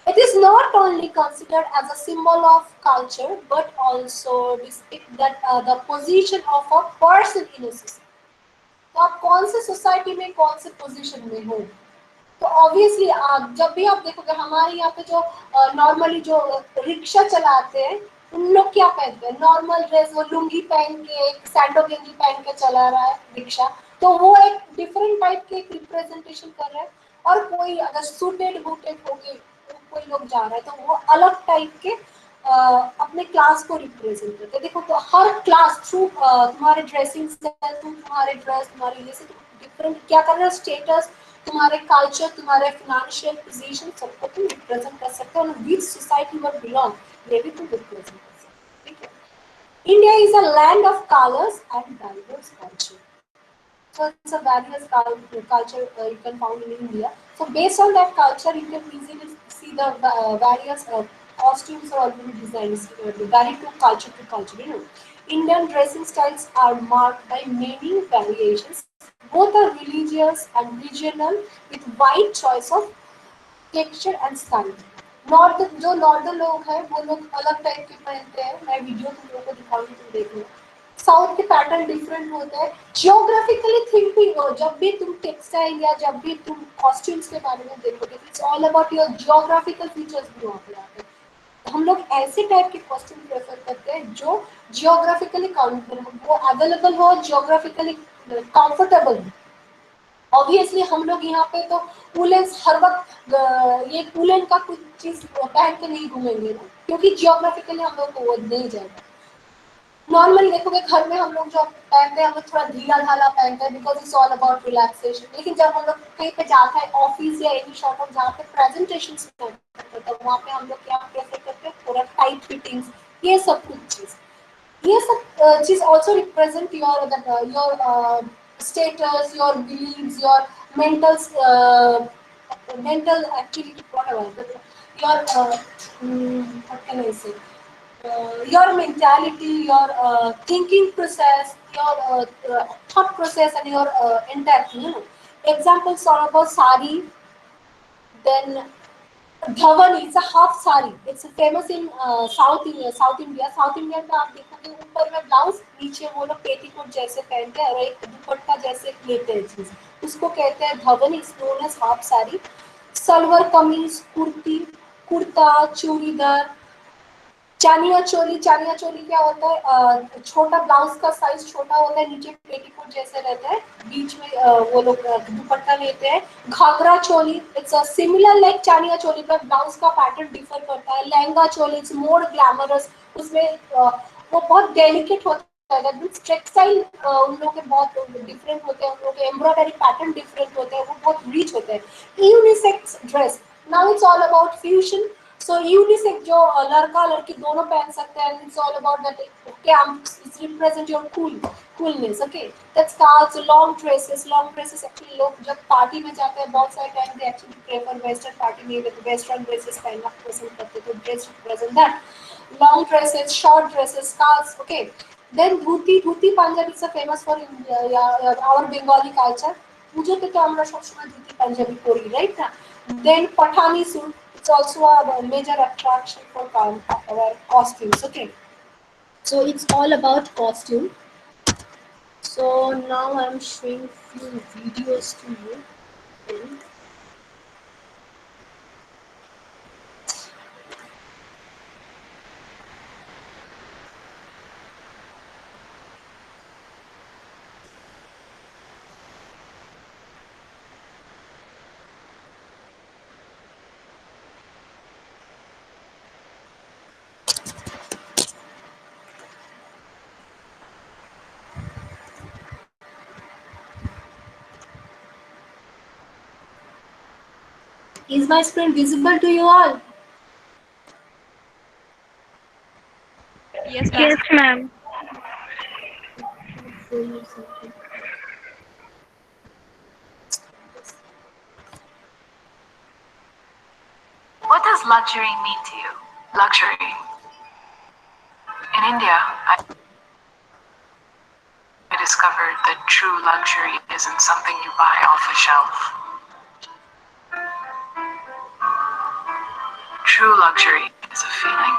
It is not only considered as a symbol of culture, but also depict that the position of a person in a society. तो आप कौन से society में कौन से position में हो. तो ऑब्वियसली आप जब भी आप देखोगे हमारे यहाँ पे जो नॉर्मली जो रिक्शा चलाते हैं उन लोग क्या पहनते हैं, नॉर्मल ड्रेस, वो लुंगी पहन के सैंडो गेंजी पहन के चला रहा है रिक्शा, तो वो एक डिफरेंट टाइप के रिप्रेजेंटेशन कर रहा है. और कोई अगर सूटेड बूटेड होके कोई लोग जा रहा है तो वो अलग टाइप के अपने क्लास को रिप्रेजेंट करते हैं. देखो तो हर क्लास थ्रू तुम्हारे ड्रेसिंग स्टाइल, तुम्हारे ड्रेस, तुम्हारे ये से डिफरेंट क्या कर रहे हो, स्टेटस, तुम्हारे कल्चर, तुम्हारे फाइनेंशियल पोजीशन सबको तुम रिप्रेजेंट कर सकते हो. और विच सोसाइटी में बिलोंग ये भी तुम रिप्रेजेंट कर सकते हो. ठीक है. India is a land of colours and diverse culture. So it's a various culture you can find in India. So based on that culture, you can easily see the various costumes are already designed, vary to culture. You know, Indian dressing styles are marked by many variations. Both are religious and regional, with wide choice of texture and style. North जो northern लोग हैं वो लोग अलग type के पहनते हैं. मैं वीडियो तुम लोगों को दिखाऊंगी, तुम देख लो. साउथ के पैटर्न डिफरेंट होता है. जियोग्राफिकली थिंकिंग हो, जब भी तुम टेक्सटाइल या जब भी तुम कॉस्ट्यूम्स के बारे में देखोगे, it's all about your geographical features भी वहाँ पे आते हैं. हम लोग ऐसे टाइप के कॉस्ट्यूम प्रेफर करते हैं जो जियोग्राफिकली वो अवेलेबल हो, जियोग्राफिकली कंफर्टेबल हो. ऑब्वियसली हम लोग यहाँ पे तो वुलन हर वक्त ये वुलन का कुछ चीज पहन के नहीं घूमेंगे ना, क्योंकि जियोग्राफिकली हम लोग को वो नहीं जाएगा. नॉर्मली देखोगे घर में हम लोग जो पहनते हैं हम लोग थोड़ा ढीला ढाला पहनते हैं, because it's all about relaxation. लेकिन जब हम लोग कहीं पे जाते हैं ऑफिस या एनी सॉर्ट ऑफ जहाँ पे प्रेजेंटेशन करते हैं, तो वहाँ पे हम लोग क्या प्रेफर करते हैं, थोड़ा टाइट फिटिंग्स, ये सब कुछ चीज, ये सब चीज also represent your status, your beliefs, your mental actually whatever, your what can I say, your mentality, your thinking process, your thought process, and your entire thing. You know, examples are about sari. Then Dhavani, it's a half sari. It's famous in South India. South India में आप देखोगे ऊपर में blouse, नीचे वो लोग petticoat जैसे पहनते हैं और एक दुपट्टा जैसे लेते हैं चीज, उसको कहते हैं dhavani. Is known as half sari. Salwar kameez, kurti, kurta, churidar, चानिया चोली क्या होता है, छोटा ब्लाउज का साइज छोटा होता है, नीचे पेटीकोट जैसे रहता है, बीच में वो लोग दुपट्टा लेते हैं। Ghagra choli it's a similar like चानिया चोली, पर ब्लाउज का पैटर्न डिफर करता है। Lehenga choli it's more glamorous, उसमें वो बहुत डेलिकेट होता है, टेक्सटाइल उन लोग के बहुत डिफरेंट होते हैं, उन लोग के एम्ब्रॉयडरी पैटर्न डिफरेंट होते हैं, वो बहुत रिच होते हैं। Unisex dress, now it's all about fusion. So unisex जो लड़का लड़की दोनों पहन सकते हैं, it's all about that it's represent your coolness, okay? That scarves, long dresses actually लोग जब पार्टी में जाते हैं बहुत सारे time they actually prefer western party में western dresses पहनना पसंद करते हैं, तो dress represent that। long dresses, short dresses, scarves, okay? Then dhoti panjabi is famous for our Bengali culture। পুজোতে তো আমরা সবসময় ধুতি পাঞ্জাবি পরি, right না? Then Pathani suit, it's also a major attraction for our costumes, okay? So it's all about costume. So now I'm showing few videos to you. Is my screen visible to you all? Yes, ma'am. Yes, ma'am. What does luxury mean to you? Luxury. In India, I discovered that true luxury isn't something you buy off a shelf. True luxury is a feeling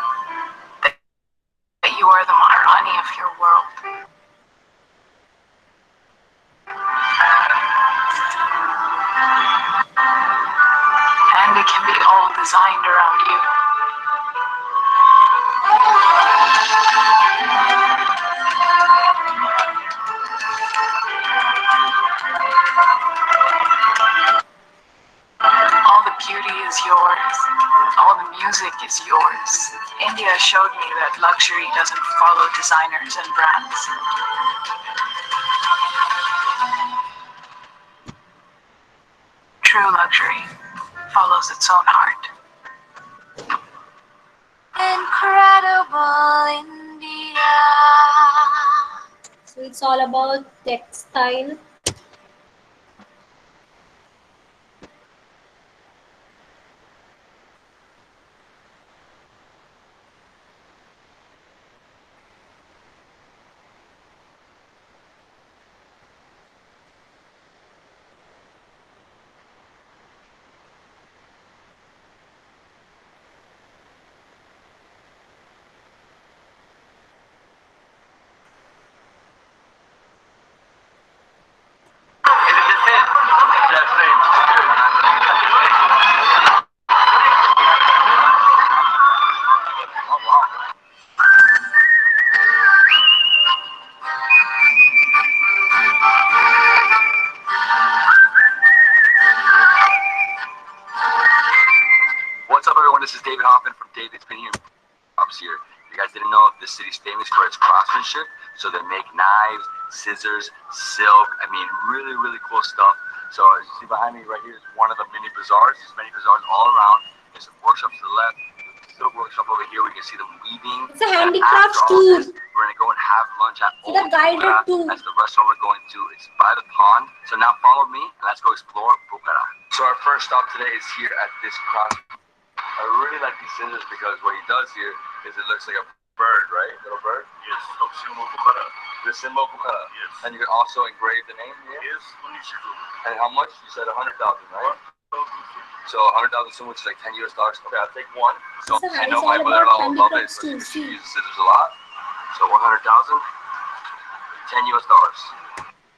that you are the Maharani of your world. And it can be all designed around you. All the beauty is yours. All the music is yours. India showed me that luxury doesn't follow designers and brands. True luxury follows its own heart. Incredible India. So it's all about textile. What's up, everyone? This is David Hoffman from David's Opinion. Here. You guys didn't know this city's famous for its craftsmanship, so they make knives, scissors, silk. I mean, really, really cool stuff. So as you see behind me right here is one of the mini bazaars. There's many bazaars all around. There's some workshops to the left. Silk workshop over here. We can see them weaving. It's a handicraft tour. We're gonna go and have lunch at It's a guided tour. That's the restaurant we're going to. It's by the pond. So now follow me and let's go explore Bukhara. So our first stop today is here at this cross. I really like these scissors because what he does here is it looks like a bird, right? Little bird? Yes, of symbol Bukhara. The symbol of Bukhara. Yes. And you can also engrave the name here? Yes, Unishiku. And how much? You said 100,000, right? So 100,000 soon, which is like 10 US dollars. Okay, I'll take one. So It's I know all my about mother-in-law will love it, handicrafts so too, she see. uses scissors a lot. So 100,000, 10 US dollars.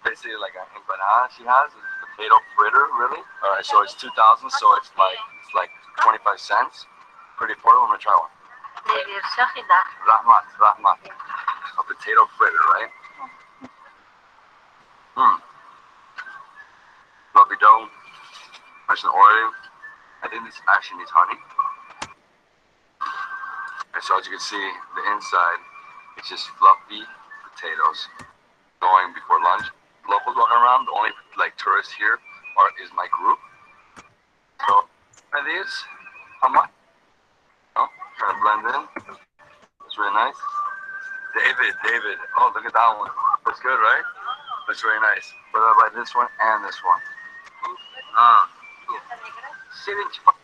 Basically like an empanada she has, it's a potato fritter, really. Alright, so it's 2,000, so it's like 25 cents. Pretty affordable. I'm gonna try one. Rahmat. A potato fritter, right? Fluffy dough, nice and oily. I think this actually needs honey. And so as you can see, the inside, it's just fluffy potatoes. Going before lunch. Locals walking around, the only like tourists here is my group. So, are these? How much? Oh, trying to blend in. It's really nice. David. Oh, look at that one. Looks good, right? Looks really nice. What about this one and this one? 75.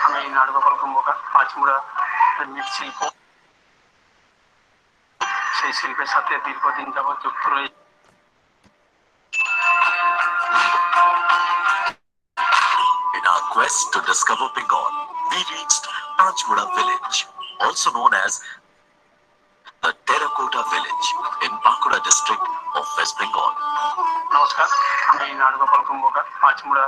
আমি নাট্যগোপাল কুম্ভকার পাঁচমুড়া মৃৎশিল্প সেই শিল্পের সাথে দীর্ঘদিন যাবৎ যুক্ত রয়েছে। In our quest to discover Bengal, we reached Panchmura village, also known as the Terracotta village in Bankura district of West Bengal. নমস্কার, আমি নাট্যগোপাল কুম্ভকার পাঁচমুড়া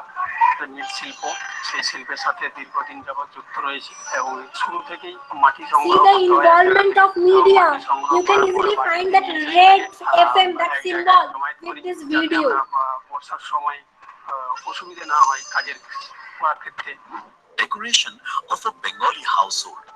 মৃৎশিল্প সেই শিল্পের সাথে দীর্ঘদিন যাবৎ যুক্ত রয়েছি এবং শুরু থেকেই মাটি See সংগ্রহ the involvement of media. You can easily find that red FM, that symbol with this video. বর্ষার সময় অসুবিধা না হয় কাজের করার ক্ষেত্রে। Decoration of a Bengali household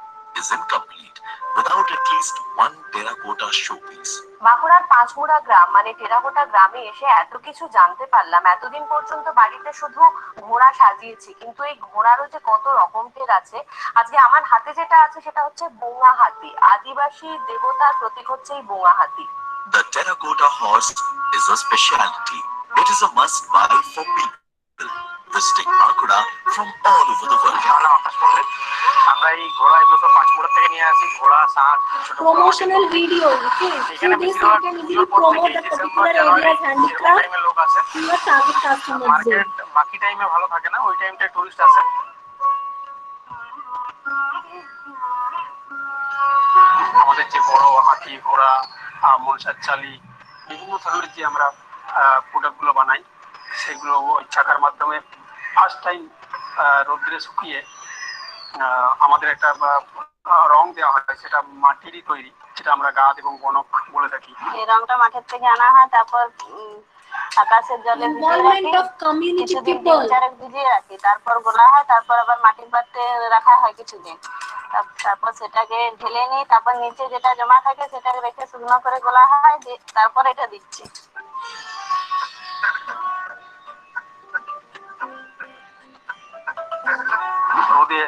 is incomplete without at least one terracotta showpiece. বাঁকুড়ার পাঁচমুড়া গ্রাম মানে টেরাকোটা গ্রামে এসে এত কিছু জানতে পারলাম। এতদিন পর্যন্ত বাড়িতে শুধু ঘোড়া সাজিয়েছি, কিন্তু এই ঘোড়ারও যে কত রকমের আছে। আজকে আমার হাতে যেটা আছে সেটা হচ্ছে বোঙা হাতি। আদিবাসী দেবতার প্রতীক হচ্ছে এই বোঙা হাতি। The terracotta horse is a specialty. It is a must buy for people visiting Bankura from all over the world. আমরা এই ঘোড়া এগুলো সব পাঁচমুড়া থেকে নিয়ে আসি। ঘোড়া ষাঁড় Promotional video, okay? Through this you can easily promote the particular area's handicraft লোক আছে। to your target customers. Market বাকি টাইমে ভালো থাকে না, ওই টাইমটা টুরিস্ট আসে। আমাদের যে বড় হাতি, ঘোড়া, মনসার চালি, বিভিন্ন ধরনের যে আমরা প্রোডাক্টগুলো বানাই সেগুলো ওই চাকার মাধ্যমে ফার্স্ট টাইম রোদ্রে শুকিয়ে আমাদের একটা রং দেওয়া হয়, সেটা মাটিরই তৈরি, যেটা আমরা গাদ এবং বনক বলে থাকি। এই রংটা মাঠের থেকে আনা হয়, তারপর আকাশের জলে Involvement of community people. ভিজিয়ে রাখি, তারপর গোলা হয়, তারপর আবার মাটির পাত্রে রাখা হয় কিছুদিন। তারপর সেটাকে ঢেলে নিই, তারপর নিচে যেটা জমা থাকে সেটাকে রেখে শুকনো করে গোলা হয়, তারপর এটা দিচ্ছি। রোদে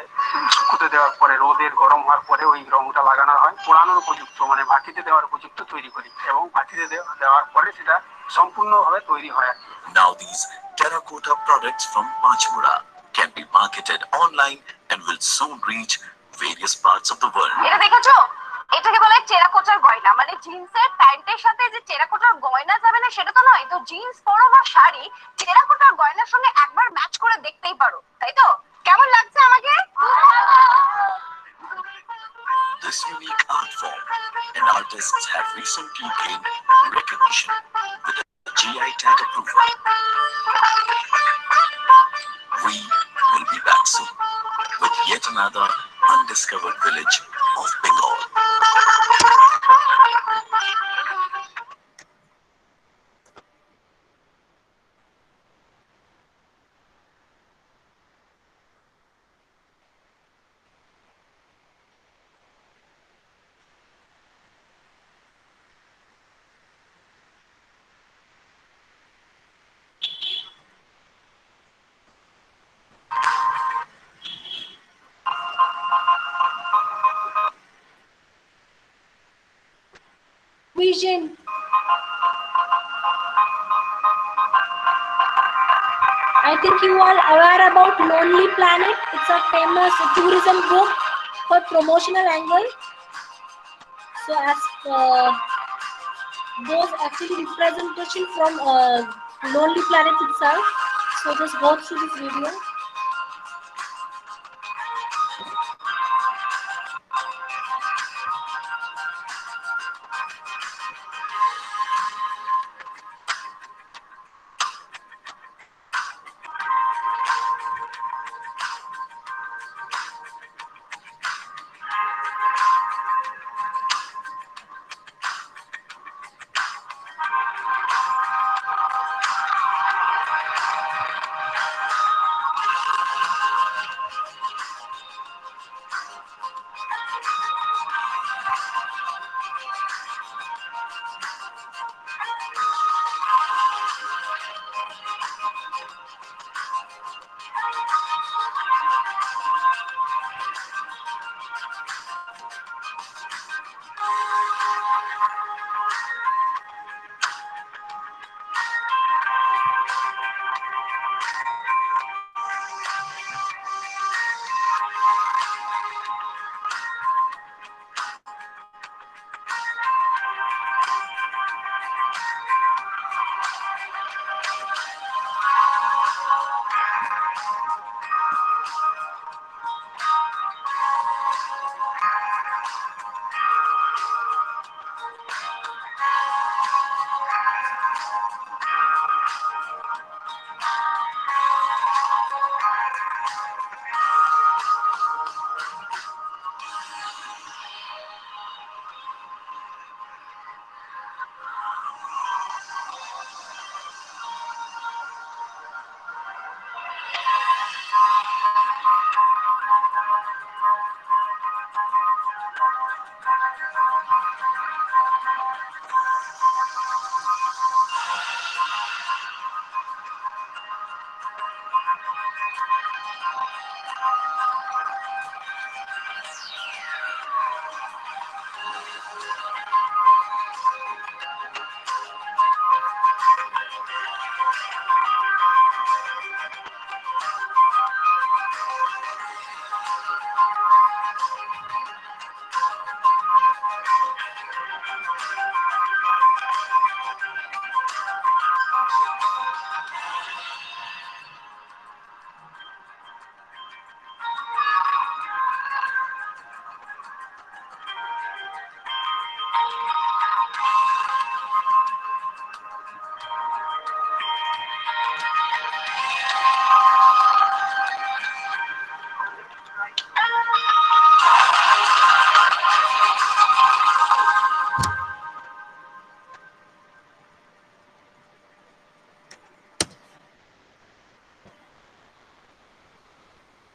শুকোতে দেওয়ার পরে, রোদের গরম হওয়ার পরে ওই রংটা লাগানো হয়, পোড়ানোর উপযুক্ত মানে ভাটিতে দেওয়ার উপযুক্ত তৈরি করি, এবং ভাটিতে দেওয়ার পরে সেটা সম্পূর্ণভাবে তৈরি হয়। Now these terracotta products from Panchmura can be marketed online and will soon reach various parts of the world. এটা দেখেছো? এটাকে বলা হয় টেরাকোটার গয়না। মানে জিন্সের প্যান্টের সাথে যে টেরাকোটার গয়না যাবে না সেটা তো নয়। তো জিন্স পরো বা শাড়ি টেরাকোটার গয়নার সঙ্গে একবার ম্যাচ করে দেখতেই পারো, তাই তো? কেমন লাগছে আমাকে? This unique art form and artists have recently gained recognition with a GI tag approval. We will be back soon with yet another undiscovered village of Bengal. Vision. I think you are aware about Lonely Planet. It's a famous tourism book for promotional angle. So as those actually representation from Lonely Planet itself. So just go through this video.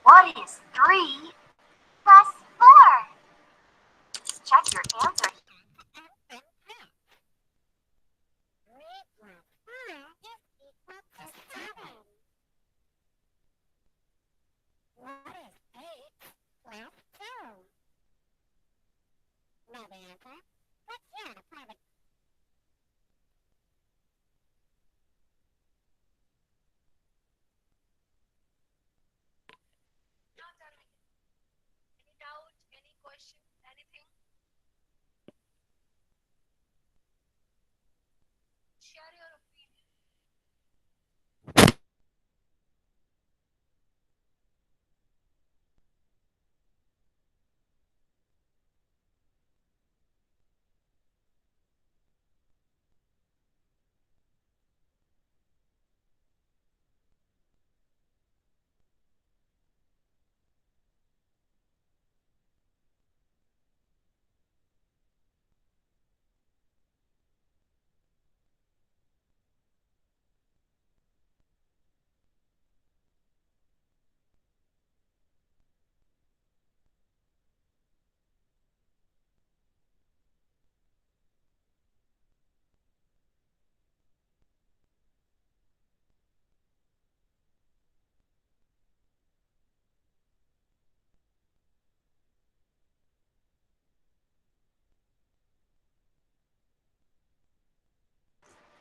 What is 3 plus 4? Check your answer. Any doubt, any question, anything? Share your opinion.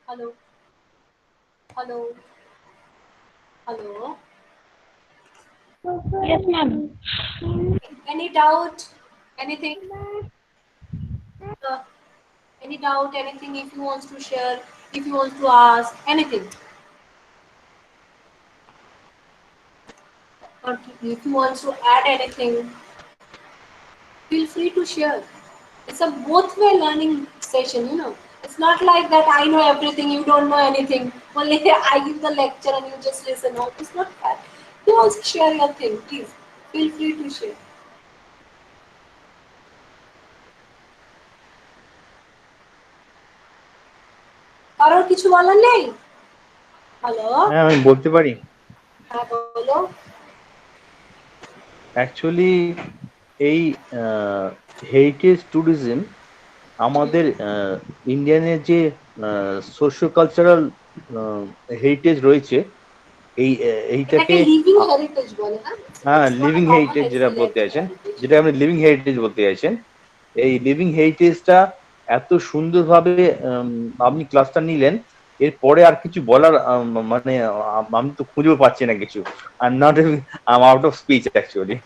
Hello. Hello. Hello. Yes, ma'am. Any doubt? Anything? Uh, any doubt? Anything? If you want to share, if you want to ask, anything. Or if you want to add anything, feel free to share. It's a both way learning session, you know. It's not like that I know everything, you don't know anything. Only I give the lecture and you just listen. No, it's not that. You also share your thing, please. Feel free to share. কারোর কিছু বলার নেই? Hello, হ্যাঁ আমি বলতে পারি হ্যাঁ বলো। অ্যাকচুয়ালি এই হেরিটেজ ট্যুরিজম আমাদের ইন্ডিয়ানের যে সোশিও কালচারাল হেরিটেজ রয়েছে এইটাকে এটাকে লিভিং হেরিটেজ বলে, হ্যাঁ? হ্যাঁ লিভিং হেরিটেজ যেটা বলতে চাইছেন, যেটা আপনি লিভিং হেরিটেজ বলতে চাইছেন, এই লিভিং হেরিটেজটা এত সুন্দরভাবে আপনি ক্লাসটা নিলেন, এরপরে আর কিছু বলার মানে আমি তো খুঁজেও পাচ্ছি না কিছু। I am not I am out of speech actually.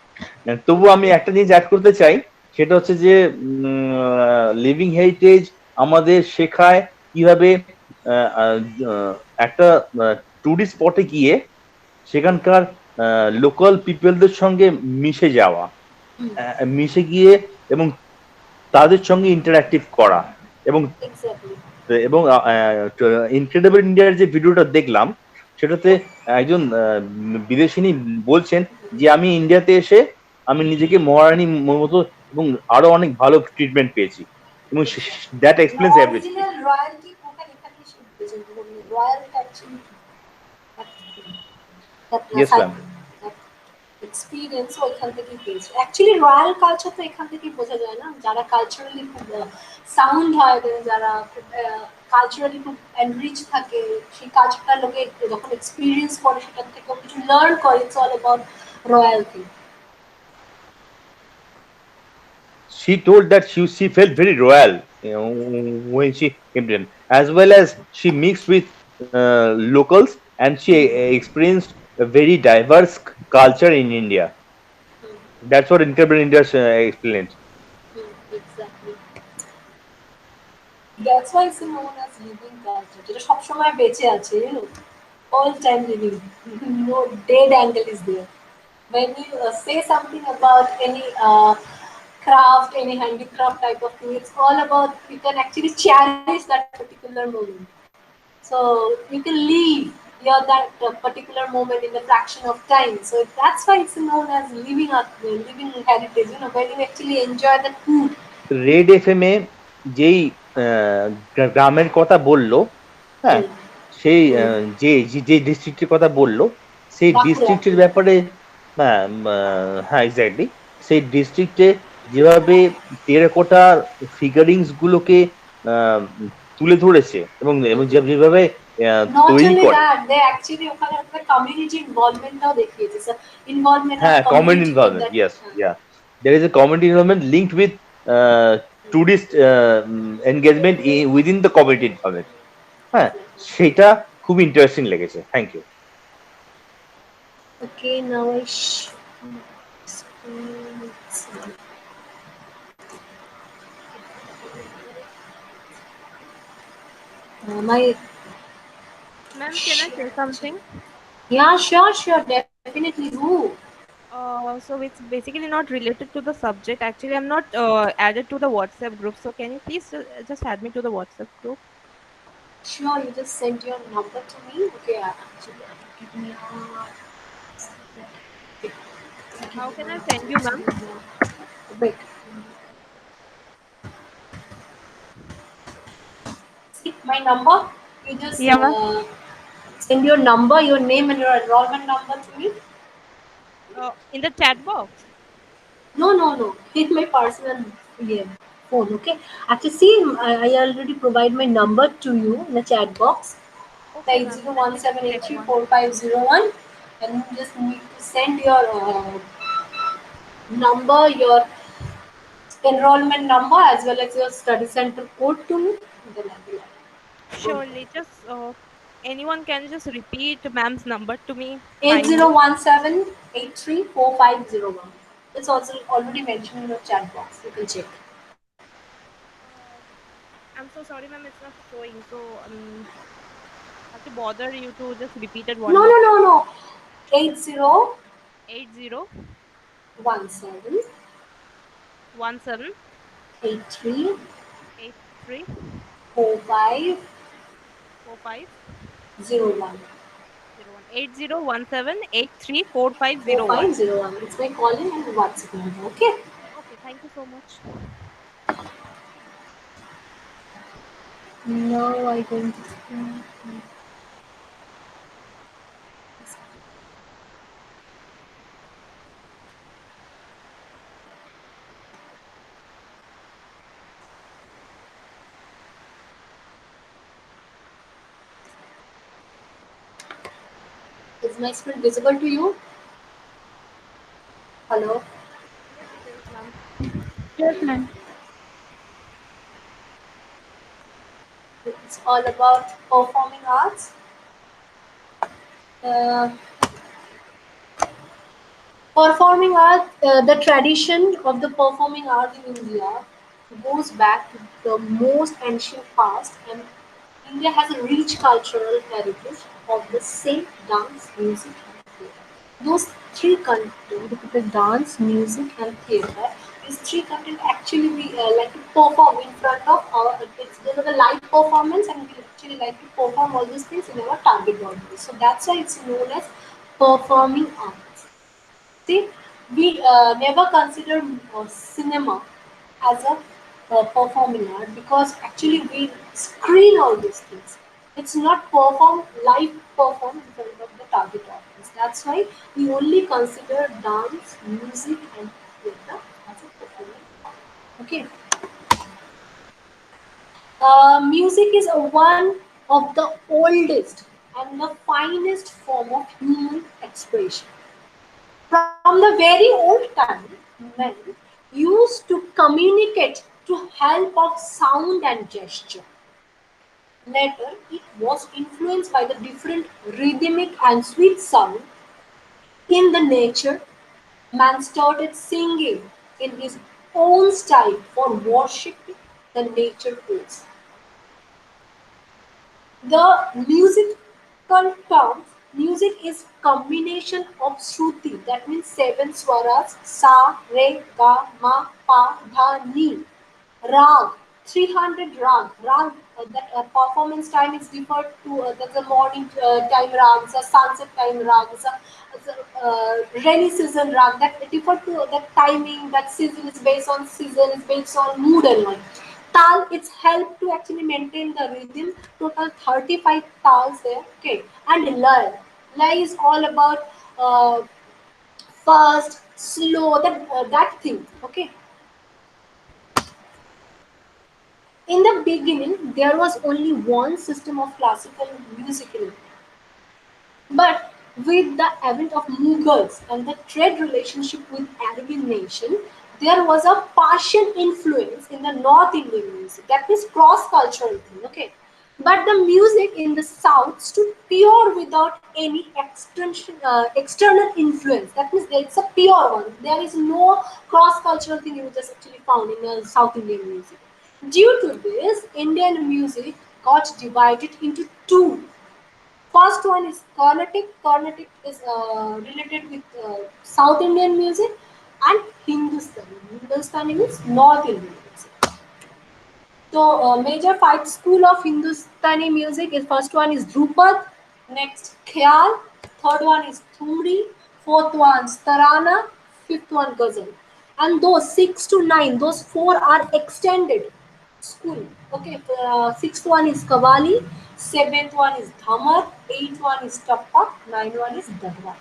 তবু আমি একটা জিনিস অ্যাড করতে চাই, সেটা হচ্ছে যে লিভিং হেরিটেজ আমাদের শেখায় কিভাবে একটা টুরিস্ট স্পটে গিয়ে সেখানকার লোকাল পিপলদের সঙ্গে মিশে যাওয়া, মিশে গিয়ে এবং তাদের সঙ্গে ইন্টারঅ্যাক্টিভ করা, এবং এবং ইনক্রেডিবল ইন্ডিয়ার যে ভিডিওটা দেখলাম সেটাতে একজন বিদেশিনী বলছেন যে আমি ইন্ডিয়াতে এসে আমি নিজেকে মহারানী মতো এবং আরো অনেক ভালো ট্রিটমেন্ট পেয়েছি, এবং দ্যাট এক্সপ্লেইনস এভরিথিং। রয়্যালটি কোথায় এখানে শিখতেছে royalty actually yes ma'am. Experience ওইখান থেকেই পেয়েছি। অ্যাকচুয়ালি রয়্যাল কালচার তো এখান থেকেই বোঝা যায় না, যারা কালচারালি খুব সাউন্ড হয়, যারা খুব কালচারালি খুব এনরিচ থাকে, সেই কালচারটা লোকে যখন এক্সপিরিয়েন্স করে সেটার থেকেও কিছু লার্ন করে। It's all about royalty. She told that she felt very royal, when she came in, as well as she mixed with locals, and she experienced a very diverse culture in India. That's what Incredible India explained. Exactly. That's why it's known as living culture. যেটা সবসময় বেঁচে আছে, you know, all time living. No dead angle is there. When you say something about any craft, any handicraft type of thing, it's all about you can actually cherish that particular moment. So you can live that particular moment in a fraction of time. So that's why it's known as living heritage. You know, when you actually enjoy the food. Red FM এ যেই গ্রামের কথা বললো, হ্যাঁ, সেই যে যে ডিস্ট্রিক্টের কথা বললো, সেই বাঁকুড়া। ডিস্ট্রিক্টের ব্যাপারে, হ্যাঁ, হ্যাঁ, এক্স্যাক্টলি, সেই ডিস্ট্রিক্টে যেভাবে টেরাকোটা ফিগারিংস গুলোকে তুলে ধরেছে, এবং যেভাবে Not তৈরি only করে, that, they actually ওখানে একটা community involvement-টাও দেখিয়েছে। So, involvement of হ্যাঁ, community community in involvement, that. Yes, yeah, there is a community involvement linked with tourist engagement within the community involvement. হ্যাঁ, সেটা খুব ইন্টারেস্টিং লেগেছে। Thank you. Okay, now I my Ma'am, can I say something? yeah, sure, definitely do. So it's basically not related to the subject. Actually, I'm not added to the WhatsApp group. So can you please just add me to the WhatsApp group? Sure, you just send your number to me. Okay, actually, give me How can I send you, ma'am? wait. See my number. You just Yeah, ma'am. send your number, your name, and your enrollment number to me. In the chat box. No. Hit my personal phone, okay? Actually, see, I already provide my number to you in the chat box. Okay, ma'am. 8017834501, and you just need to send your number, your enrollment number, as well as your study center code to me. Then I'll be like, Surely, just anyone can just repeat ma'am's number to me. 8017834501. It's also already mentioned in your chat box. You can check. I'm so sorry, ma'am. It's not showing. So I have to bother you to just repeat it one No. more. 80 80 17 17 83 83 45 45 01. 8017834501. 4501. It's my calling and WhatsApp number. Okay. Okay, thank you so much. Now I going to. Is my screen visible to you? Hello. Yes, ma'am. Yes, ma'am. It's all about performing arts. Performing art, the tradition of the performing art in India goes back to the most ancient past, and India has a rich cultural heritage of the same dance, music, and theatre. Those three content, dance, music, and theatre, these three content actually we like to perform in front of our. There's a live performance, and we actually like to perform all these things in our target audience. So that's why it's known as performing arts. See, we never consider cinema as a performing art, because actually we screen all these things. It's not live perform in front of the target audience. That's why we only consider dance, music, and theatre as a performing art. Okay. Music is one of the oldest and the finest form of human expression. From the very old time, men used to communicate to help of sound and gesture. Later, it was influenced by the different rhythmic and sweet sound in the nature. Man started singing in his own style for worshipping the nature gods. The musical terms, music is combination of Shruti, that means seven swaras, sa, re, ga, ma, pa, dha, ni. Rag, 300 rag. Rag, that performance time is referred to, that's the morning time rag, the sunset time rag, the rainy season rag. That refer to that timing, that season is based on mood and all. Tal, it's help to actually maintain the rhythm. Total 35 tals there. Okay, and lay. Lay is all about fast, slow, that thing. Okay. In the beginning, there was only one system of classical music in India. But with the advent of Mughals and the trade relationship with Arabian nation, there was a Persian influence in the North Indian music. That is cross-cultural thing, okay? But the music in the South stood pure without any external influence. That means it's a pure one. There is no cross-cultural thing you just actually found in the South Indian music. Due to this, Indian music got divided into two. First one is Carnatic. Carnatic is related with South Indian music, and Hindustani. Hindustani means North Indian music. So major five school of Hindustani music is first one is Drupad, next Khyal, third one is Thumri, fourth one is Tarana, fifth one Ghazal. And those 6 to 9, those four are extended school. Okay, sixth one is Kavali, seventh one is Dhamar, eighth one is Tappa, ninth one is Dadwa.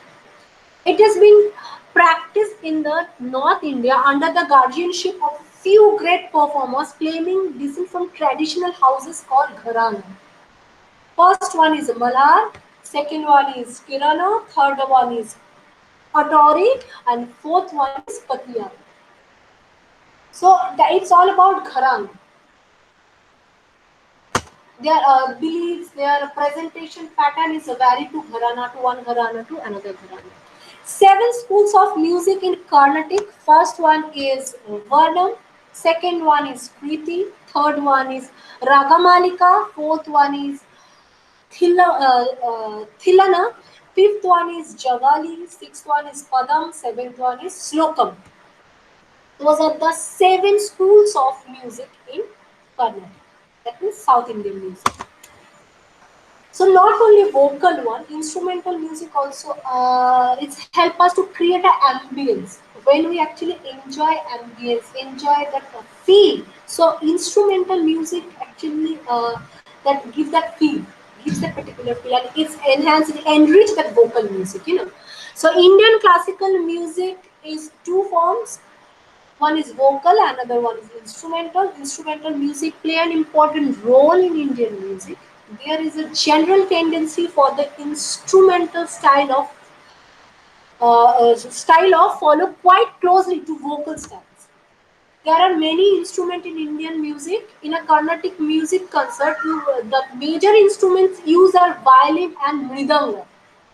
It has been practiced in the North India under the guardianship of few great performers claiming descent from traditional houses called Gharana. First one is Malar, second one is Kirana, third one is Patori, and fourth one is Patiya. So it's all about Gharana. Their beliefs, their presentation pattern is varied to Gharana, to one Gharana to another Gharana. 7 schools of music in Carnatic. First one is Varnam, second one is Kriti, third one is Ragamalika, fourth one is Thilana, fifth one is Javali, sixth one is Padam, seventh one is Slokam. Those are the 7 schools of music in Carnatic. That means South Indian music. So not only vocal one, instrumental music also it's help us to create an ambience. When we actually enjoy ambience, enjoy that feel. So instrumental music actually that gives that feel, gives that particular feel, and it's enhanced, enrich that vocal music. So Indian classical music is 2 forms. One is vocal, another one is instrumental. Instrumental music play an important role in Indian music. There is a general tendency for the instrumental style of follow quite closely to vocal styles. There are many instruments in Indian music. In a Carnatic music concert, the major instruments used are violin and mridanga.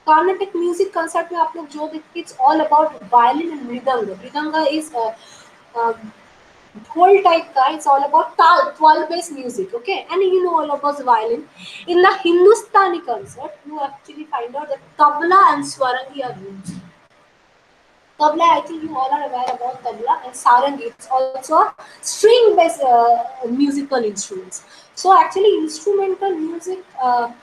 Carnatic music concert में आप लोग जो देखते it's all about violin and mridanga. Mridanga is whole type ka, it's all about tal based music, okay, and you know all about the violin. In the Hindustani concert, you actually find out that tabla and swarangi are used. Tabla, I think you all are aware about tabla, and sarangi, it's also a string based musical instruments. So actually instrumental music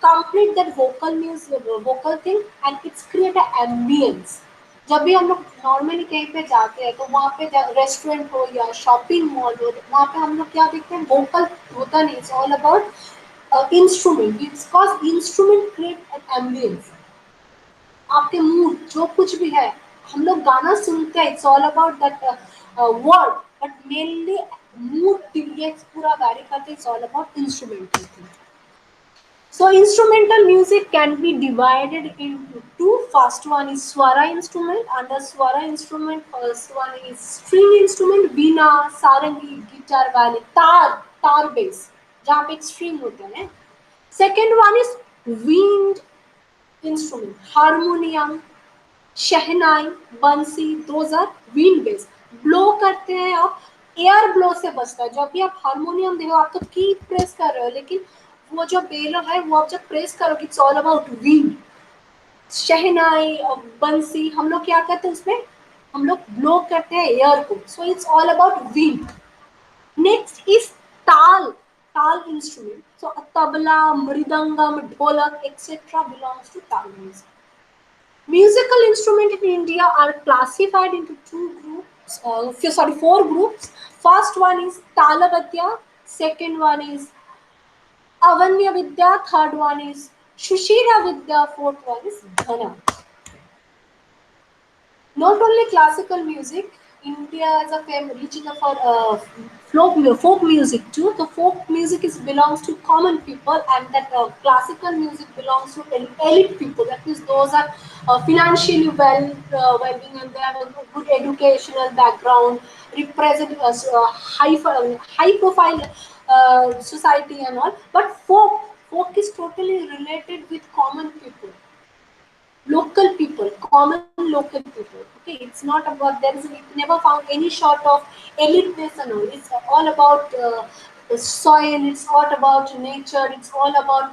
complete that vocal thing, and it's create an ambience. जब भी हम लोग normally कहीं पे जाते हैं तो वहाँ पे रेस्टोरेंट हो या शॉपिंग मॉल हो, वहाँ पे हम लोग क्या देखते हैं, वोकल होता नहीं, it's all about instrument. It's cause instrument create an ambience. आपके मूड जो कुछ भी है, हम लोग गाना सुनते हैं, it's all about that word, but mainly mood creates पूरा गाड़ी करते, it's all about instrumental thing. So instrumental music can be divided into two. First one is swara instrument. Under swara instrument, first one is string instrument, veena, sarangi, guitar, violin, tar bass, जहाँ पे string होते हैं. Second one is wind instrument, harmonium, शहनाई, बंसी, those are wind bass. Blow करते हैं आप, air blow से बचता है. जब भी आप हारमोनियम देखो, आप तो की प्रेस कर रहे हो, लेकिन वो जो बेल है वो आप जब प्रेस करोगे, इट्स ऑल अबाउट विंड. शहनाई और बंसी हम लोग क्या करते हैं, उसमें हम लोग ब्लो करते हैं एयर को. So it's all about wind. Next is ताल. ताल इंस्ट्रूमेंट. सो तबला, मृदंगम, ढोलक एक्सेट्रा बिलोंग्स टू ताल music. Musical instruments in India are classified into four groups. First one is Talavatya, second one is Avanya Vidya, third one is Shushira Vidya, fourth one is Ghana. Not only classical music, India is a region for folk music too. The folk music belongs to common people, and that classical music belongs to elite people. That means those are financially well-being, and they have a good educational background, represent high-profile society and all. But folk is totally related with common people. Local people, common local people. Okay, it's not about, never found any sort of eliteness and all. It's all about the soil. It's all about nature. It's all about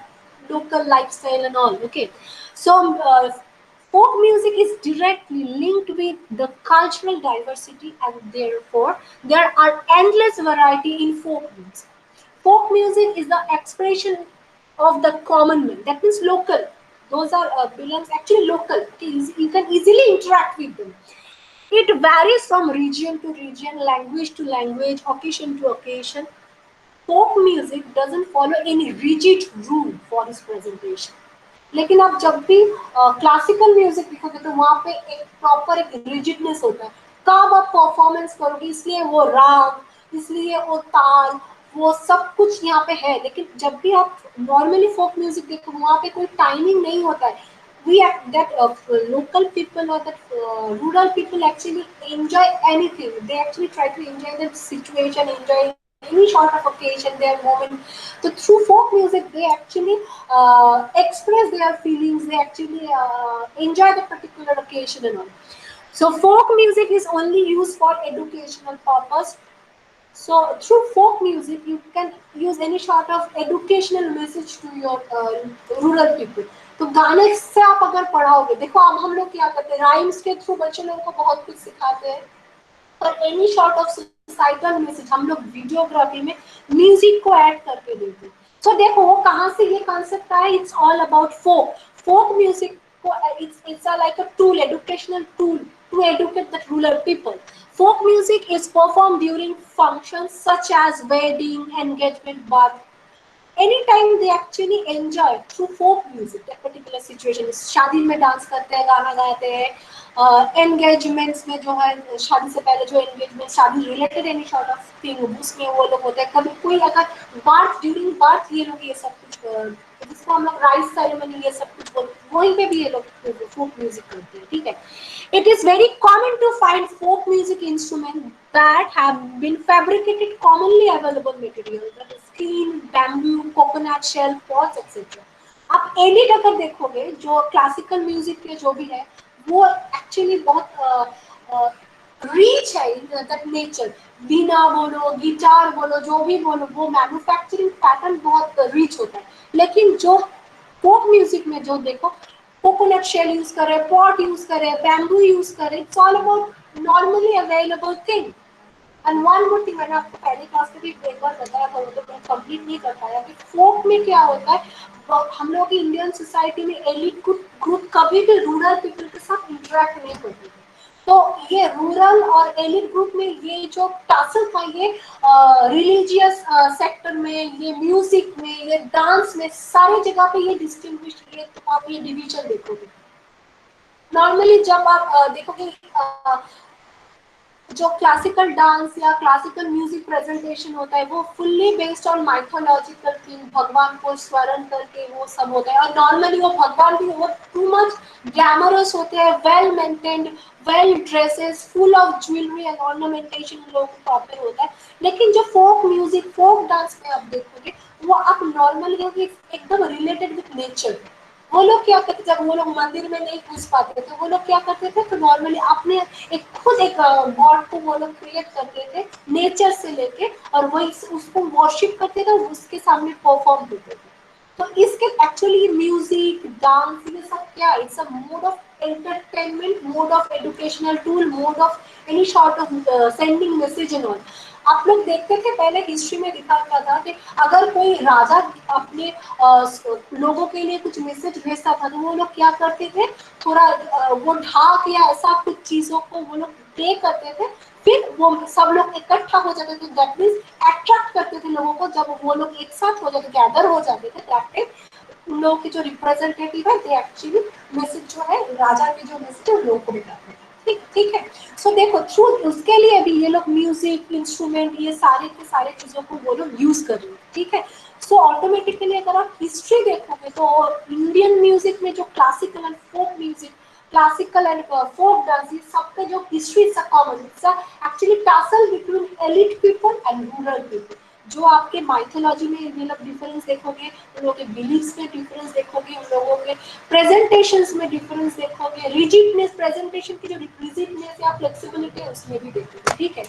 local lifestyle and all. Okay, so folk music is directly linked with the cultural diversity, and therefore there are endless variety in folk music. Folk music is the expression of the common man. That means local. Those are belongs actually local. Okay, you can easily interact with them. It varies from region to region, language to language, occasion to occasion. Folk music doesn't follow any rigid rule for its presentation. लेकिन आप जब भी classical music देखोगे तो वहाँ पे एक proper एक रिजिडनेस होता है. कब आप परफॉर्मेंस करोगे, इसलिए वो राग, इसलिए वो ताल, वो सब कुछ यहाँ पे है. लेकिन जब भी आप नॉर्मली फोक म्यूजिक देखो, वहाँ पे कोई टाइमिंग नहीं होता है. We that local people or that rural people actually enjoy anything. They actually try to enjoy the situation, enjoy any sort of occasion, their moment. So through folk music, they actually express their feelings. They actually enjoy the particular occasion and all. So folk music is only used for educational purpose. So through folk music, you can use any sort of educational message to your rural people. तो गाने से आप अगर पढ़ाओगे, देखो अब हम लोग क्या करते हैं, राइम्स के थ्रू बच्चे लोगों को बहुत कुछ सिखाते हैं. और any sort of societal message हम लोग वीडियोग्राफी में म्यूजिक को ऐड करके देते हैं. सो देखो वो कहाँ से ये कॉन्सेप्ट आया. It's all about folk music को it's like a tool, educational tool to educate the rural people. Folk music is performed during functions such as wedding, engagement, birth. Anytime they actually enjoy through folk music that particular situation. शादी में dance करते हैं, गाना गाते हैं. Engagements में जो है, शादी से पहले जो एंगेजमेंट, शादी related any sort of thing, उसमें वो लोग होते हैं. कभी कोई अगर बर्थ, ड्यूरिंग बर्थ ये लोग ये सब कुछ, जिसको हम लोग राइस सेरेमनी ये सब कुछ बोलते हैं, वहीं पे भी ये लोग फोक म्यूजिक करते हैं. ठीक है. It is very common to find folk music instruments that have been fabricated commonly available materials, that is skin, bamboo, coconut shell, pots, etc. आप एलिट अगर देखोगे, जो क्लासिकल म्यूजिक के जो भी है, वो एक्चुअली बहुत रिच है इन दैट नेचर. बीना बोलो, गिटार बोलो, जो भी बोलो, वो मैन्युफैक्चरिंग पैटर्न बहुत रिच होता है. लेकिन जो फोक म्यूजिक में जो देखो, कोकोनट शेल यूज करे, पॉट यूज करे, बैम्बू यूज करे. It's all about normally available thing. And one more thing, मैंने आपको पहले क्लास में भी एक बार बताया था, तो मैं कंप्लीट नहीं कर पाया कि फोक में क्या होता है. हम लोग की इंडियन सोसाइटी में एलिट ग्रुप कभी भी रूरल पीपल के साथ इंटरेक्ट नहीं करते थे. तो ये रूरल और एलिट ग्रुप में ये जो टासल था, ये रिलीजियस सेक्टर में, ये म्यूजिक में, ये डांस में, सारी जगह पे ये डिस्टिंग्विश, ये तो आप ये डिवीजन देखोगे. नॉर्मली जब आप देखोगे जो क्लासिकल डांस या क्लासिकल म्यूजिक प्रेजेंटेशन होता है वो fully based on mythological thing, भगवान को स्मरण करके वो सब होता है। और नॉर्मली वो भगवान भी वो टू मच ग्लैमरस होते हैं, well maintained, well dresses, full of jewellery and ornamentation लोगों को प्रॉपर होता है। लेकिन जो फोक म्यूजिक, फोक डांस में आप देखोगे वो आप नॉर्मली एकदम रिलेटेड विथ नेचर। वो लोग क्या करते, जब वो लोग मंदिर में नहीं घुस पाते थे, वो लोग क्या करते थे, तो नॉर्मली अपने खुद एक गॉड को वो लोग क्रिएट करते थे नेचर से लेके, और वही उसको वर्शिप करते थे, उसके सामने परफॉर्म करते थे। तो इसके एक्चुअली म्यूजिक, डांस, ये सब क्या है, it's a mode of entertainment, mode of educational tool, mode of any sort of sending message and all. आप लोग देखते थे पहले हिस्ट्री में दिखा था कि अगर कोई राजा अपने लोगों के लिए कुछ मैसेज भेजता था तो वो लोग क्या करते थे, थोड़ा वो ढाक या ऐसा कुछ चीजों को वो लोग प्ले करते थे, फिर वो सब लोग इकट्ठा हो जाते थे, दैट मींस अट्रैक्ट करते थे लोगों को। जब वो लोग एक साथ हो जाते, गैदर हो जाते थे, दैट टाइम उन लोगों के जो रिप्रेजेंटेटिव है दे एक्चुअली मैसेज जो है, राजा के जो मैसेज है लोगों को बताते हैं। ठीक है। सो देखो थ्रू उसके लिए भी ये लोग म्यूजिक इंस्ट्रूमेंट ये सारे के सारे चीजों को वो लोग यूज कर रहे हैं। ठीक है। सो ऑटोमेटिकली अगर आप हिस्ट्री देखोगे तो इंडियन म्यूजिक में जो classical and folk music, classical and folk dance, ये सबका जो history is common, it's actually tussle between elite people and rural people. जो आपके माइथोलॉजी में ये लोग डिफरेंस देखोगे, उन लोगों के बिलीफ्स में डिफरेंस देखोगे, उन लोगों के प्रेजेंटेशंस में डिफरेंस देखोगे, रिजिडनेस, प्रेजेंटेशन की जो रिजिडनेस या फ्लेक्सिबिलिटी है उसमें भी देखोगे। ठीक है।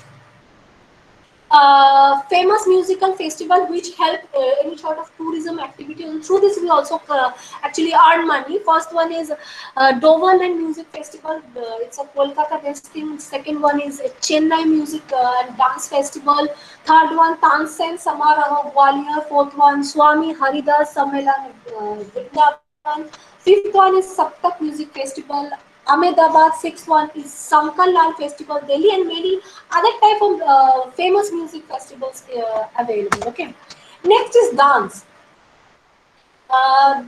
Famous musical festival which help any sort of tourism activity, and through this we also actually earn money. First one is Dovan and Music Festival, it's a Kolkata based thing. Second one is Chennai Music and Dance Festival. Third one Tansen Samaraha Gwalior. Fourth one Swami Haridas Sammelan Vrindavan. Fifth one is Saptak Music Festival Ahmedabad. Sixth one is Samkan Lal Festival Delhi, and many other type of famous music festivals available. Okay. Next is dance.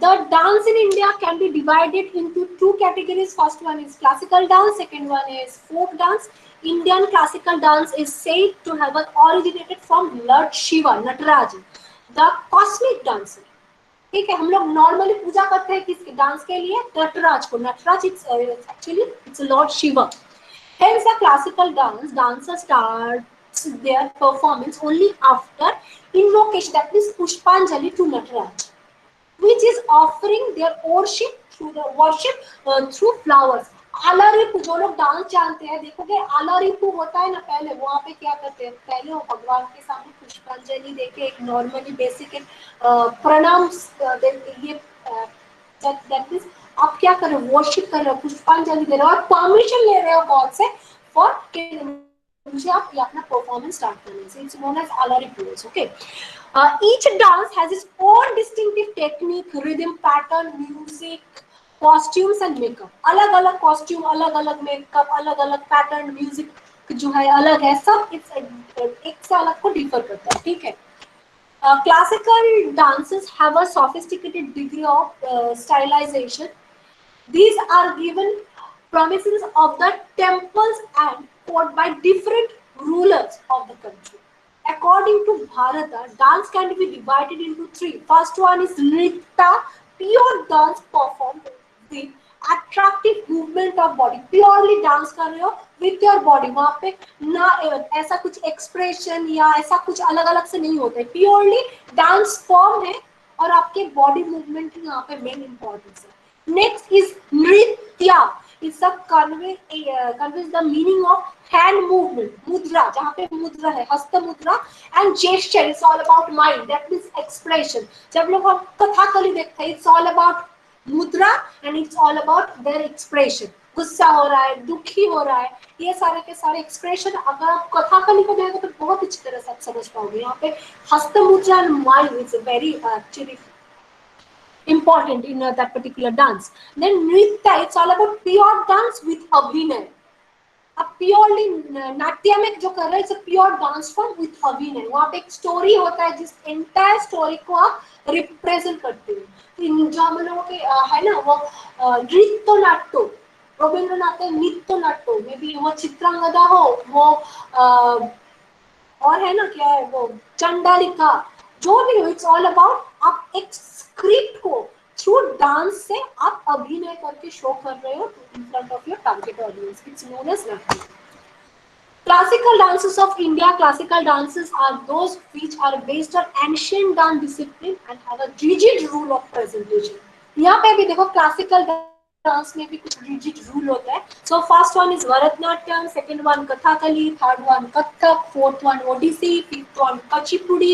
The dance in India can be divided into two categories. First one is classical dance, second one is folk dance. Indian classical dance is said to have originated from Lord Shiva, Nataraj, the cosmic dancer. ठीक है। हम लोग normally पूजा करते हैं किसके dance के लिए, नटराज को। Nataraj actually it's lord Shiva. Hence the classical dance, dancer starts their performance only after invocation, that is Pushpanjali to Nataraj, which is offering their worship through flowers. आलारिपु, जो लोग डांस जानते हैं देखोगे आलारिपु होता है ना, पहले वहाँ पे क्या करते हैं, पहले वो भगवान के सामने पुष्पांजलि देके एक नॉर्मली बेसिक प्रणाम ये दैट मींस आप क्या कर रहे हो, वर्शिप कर रहे हो, पुष्पांजलि दे रहे हो और परमिशन ले रहे हो गॉड से फॉर मुझे आप ये अपना परफॉर्मेंस स्टार्ट करने से। It's known as alarippu. Okay. Each dance has its own distinctive technique, rhythm, pattern, music, costumes and makeup. अलग अलग कॉस्ट्यूम, अलग अलग मेकअप, अलग अलग पैटर्न, म्यूजिक जो है अलग है, सब एक से अलग को डिफर करता है। ठीक है। Classical dances have a sophisticated degree of stylization. These are given promises of the temples and fought by different rulers of the country. According to Bharata, dance can be divided into three. First one is Nritta, pure dance performed with attractive movement of body. Purely dance कर रहे हो with your body. वहाँ पे ना ऐसा कुछ expression या ऐसा कुछ अलग अलग से नहीं होता है. Purely dance form है और आपके body movement की यहाँ पे main importance है. Next is Nritya. It's a conveys the meaning of hand movement. Mudra, जहाँ पे मुद्रा है, हस्त मुद्रा and gesture. It's all about mind. That means expression. जब लोग हम कथाकली देखते हैं, it's all about मुद्रा and it's all about their expression. गुस्सा हो रहा है, दुखी हो रहा है, ये सारे के सारे एक्सप्रेशन अगर आप कथाकली को देखोगे तो बहुत अच्छी तरह से आप समझ पाओगे. यहाँ पे हस्त मुद्रा and mind is very actually important in that particular dance. Then Nritya, it's all about pure dance with abhinay. अब purely नाट्य में जो कर रहे हैं, it's a pure dance form with अभिनय. वहाँ पे एक स्टोरी होता है जिस एंटायर स्टोरी को आप रिप्रेजेंट करते हैं. जो हम लोगों के है ना वो नृत्य नाट्य, रविंद्रनाथ नृत्य नाट्य मे बी वो चित्रांगदा हो, वो और है ना क्या है वो चंडालिका, जो भी हो, इट्स ऑल अबाउट आप एक स्क्रिप्ट को थ्रू डांस से आप अभिनय करके शो कर रहे हो in front of your target audience. It's known as nritya. Classical dances of India, classical dances are those which are based on ancient dance discipline and have a rigid rule of presentation. यहाँ पे भी देखो classical dance में भी कुछ rigid rule होता है. So first one is Bharatnatyam, second one Kathakali, third one Kathak, fourth one Odissi, fifth one Kuchipudi,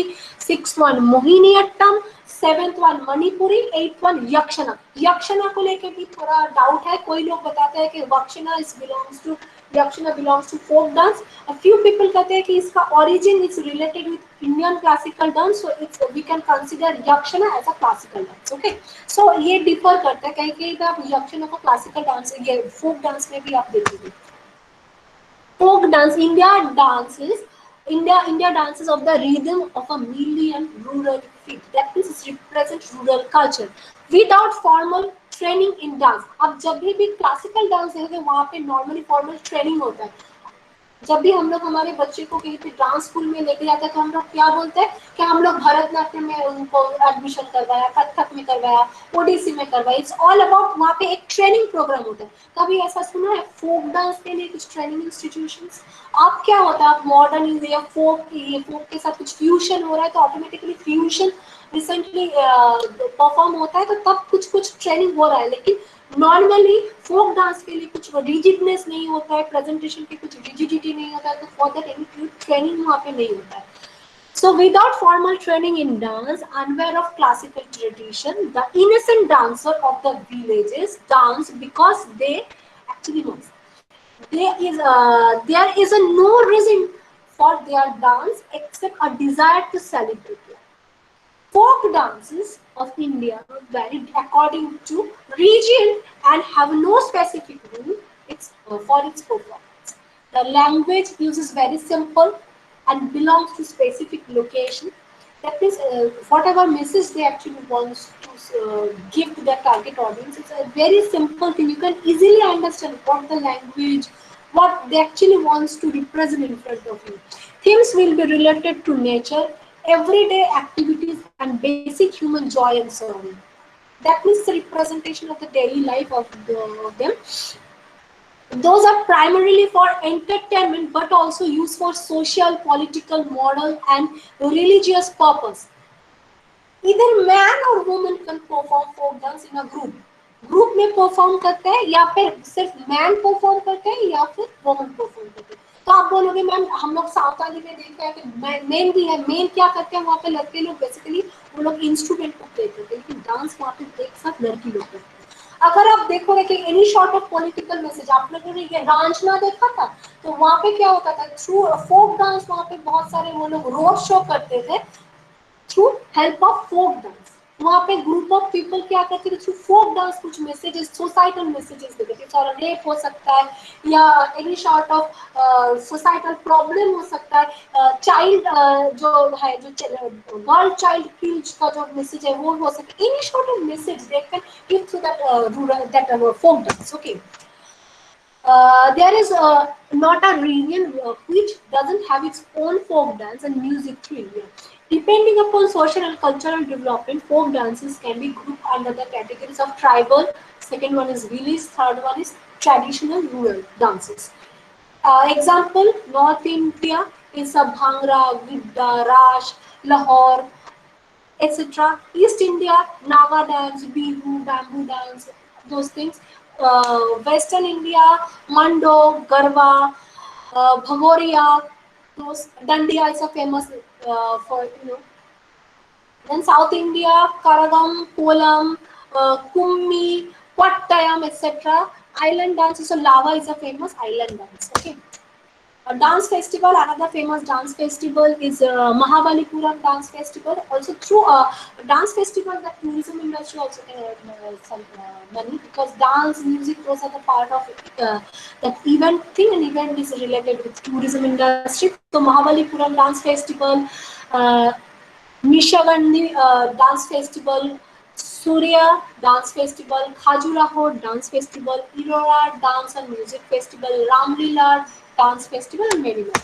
sixth one Mohiniyattam, seventh one Manipuri, eighth one Yakshana. Yakshana को लेके भी थोड़ा डाउट है. कोई लोग बताते हैं कि Yakshana belongs to folk dance. A few people कहते हैं कि इसका origin is related with Indian classical dance, so it's we can consider यक्षना as a classical dance. Okay, so ये differ करता है. कहीं कहीं पे आप यक्षना को classical dance, ये folk dance में भी आप देखोगे. Folk dance, India dances of the rhythm of a million rural feet. That means it represents rural culture without formal training in dance. अब जब भी क्लासिकल डांस है वहाँ पे नॉर्मली फॉर्मल ट्रेनिंग होता है. जब भी हम लोग हमारे बच्चे को कहीं पे डांस स्कूल में लेके जाते हैं तो हम लोग क्या बोलते हैं कि हम लोग भरतनाट्यम में उनको एडमिशन करवाया, कथक में करवाया, ओडिसी में करवाया. इट्स ऑल अबाउट वहाँ पे एक ट्रेनिंग प्रोग्राम होता है. कभी ऐसा सुना है फोक डांस के लिए कुछ ट्रेनिंग इंस्टीट्यूशंस? आप क्या होता है, आप मॉडर्न या फोक के साथ कुछ फ्यूजन हो रहा है तो ऑटोमेटिकली फ्यूजन रिसेंटली परफॉर्म होता है तो तब कुछ ट्रेनिंग हो रहा है. लेकिन नॉर्मली फोक डांस के लिए कुछ रिजिडनेस नहीं होता है, प्रेजेंटेशन के कुछ रिजिडिटी नहीं होता है, तो फॉर दैट एनी ट्रेनिंग वहाँ पे नहीं होता है. So without formal training in dance, unaware of classical tradition, the innocent dancer of the villages dance because they actually know. There is a no reason for their dance except a desire to celebrate. Folk dances of India vary according to region and have no specific rule for its performance. The language uses very simple and belongs to specific location. That means whatever message they actually want to give to their target audience, it's a very simple thing. You can easily understand what the language, what they actually wants to represent in front of you. Themes will be related to nature, everyday activities and basic human joy and sorrow. That means the representation of the daily life of them. Those are primarily for entertainment but also used for social, political, moral and religious purpose. Either man or woman can perform folk dance in a group. Group में perform करते हैं या फिर सिर्फ man perform करते हैं या फिर वुमन परफॉर्म करते हैं. तो आप बोलोगे मैम हम लोग सावताली में देखते हैं कि मेन भी है. मेन क्या करते हैं वहाँ पे? लड़के लोग बेसिकली वो लोग इंस्ट्रूमेंट को प्ले करते हैं, लेकिन डांस वहाँ पे एक साथ लड़की लोग करते हैं. अगर आप देखोगे कि any short of political message, आप लोगों ने ये रांझना देखा था तो वहाँ पे क्या होता था, थ्रू फोक डांस वहाँ पे बहुत सारे वो लोग रोड शो करते थे through help of folk dance. वहाँ पे ग्रुप ऑफ पीपल क्या करते थे थ्रू फोक डांस कुछ मैसेजेस, सोसाइटल मैसेजेस देते थे. और रेप हो सकता है या any sort of societal problem हो सकता है, चाइल्ड जो है जो गर्ल चाइल्ड किल्ड का जो मैसेज है वो हो सकता है. Any sort of message they can give through that folk dance. Okay, there is not a region which doesn't have its own folk dance and music to India. Depending upon social and cultural development, folk dances can be grouped under the categories of tribal, second one is village, third one is traditional rural dances. Example, North India is a Bhangra, Gidda, Rash, Lahore, etc. East India, Naga dance, Bihu, bamboo dance, those things. Western India, Mando, Garba, Bhagoria, those. Dandiya is a famous for Then South India, Karagam, Kolam, Kummi, Pattayam, etc. Island dance, so Lava is a famous island dance. Okay. A dance festival, another famous dance festival is Mahabalipuram dance festival. Also through a dance festival, the tourism industry also can earn some money, because dance, music, those are the part of that event thing, and event is related with tourism industry. So Mahabalipuram dance festival, Nishagandi dance festival, Surya Dance Festival, Khajuraho Dance Festival, Irora Dance and Music Festival, Ramlila Dance Festival, and many more.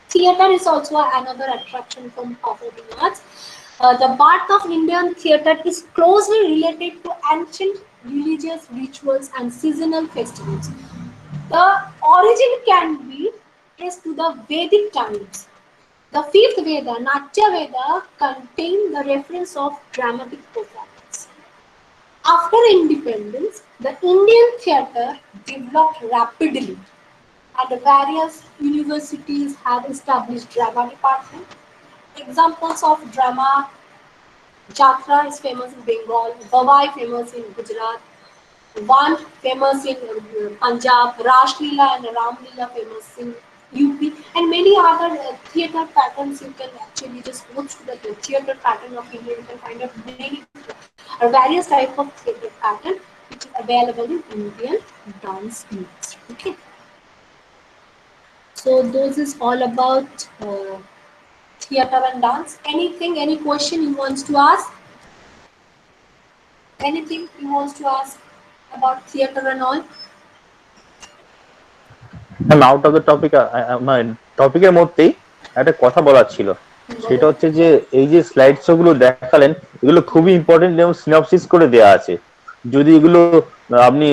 Theatre is also another attraction from performing arts. The birth of Indian theatre is closely related to ancient religious rituals and seasonal festivals. The origin can be traced to the Vedic times. The fifth Veda, Natya Veda, contained the reference of dramatic performance. After independence, the Indian theatre developed rapidly, and various universities have established drama departments. Examples of drama: Jatra is famous in Bengal, Bhavai famous in Gujarat, Van famous in Punjab, Rash Leela and Ram Leela famous in UP, and many other theatre patterns. You can actually just go through the theatre pattern of India. You can find out many various type of theatre pattern which is available in Indian dance moves. Okay, so those is all about theatre and dance. Anything, any question you want to ask? Anything you want to ask about theatre and all? Out of the topic, মানে টপিকের মধ্যেই একটা কথা বলার ছিল, সেটা হচ্ছে যে এই যে স্লাইড শো গুলো দেখালেন এগুলো খুবই ইম্পর্টেন্ট এবং সিনপসিস করে দেওয়া আছে। যদি এগুলো আপনি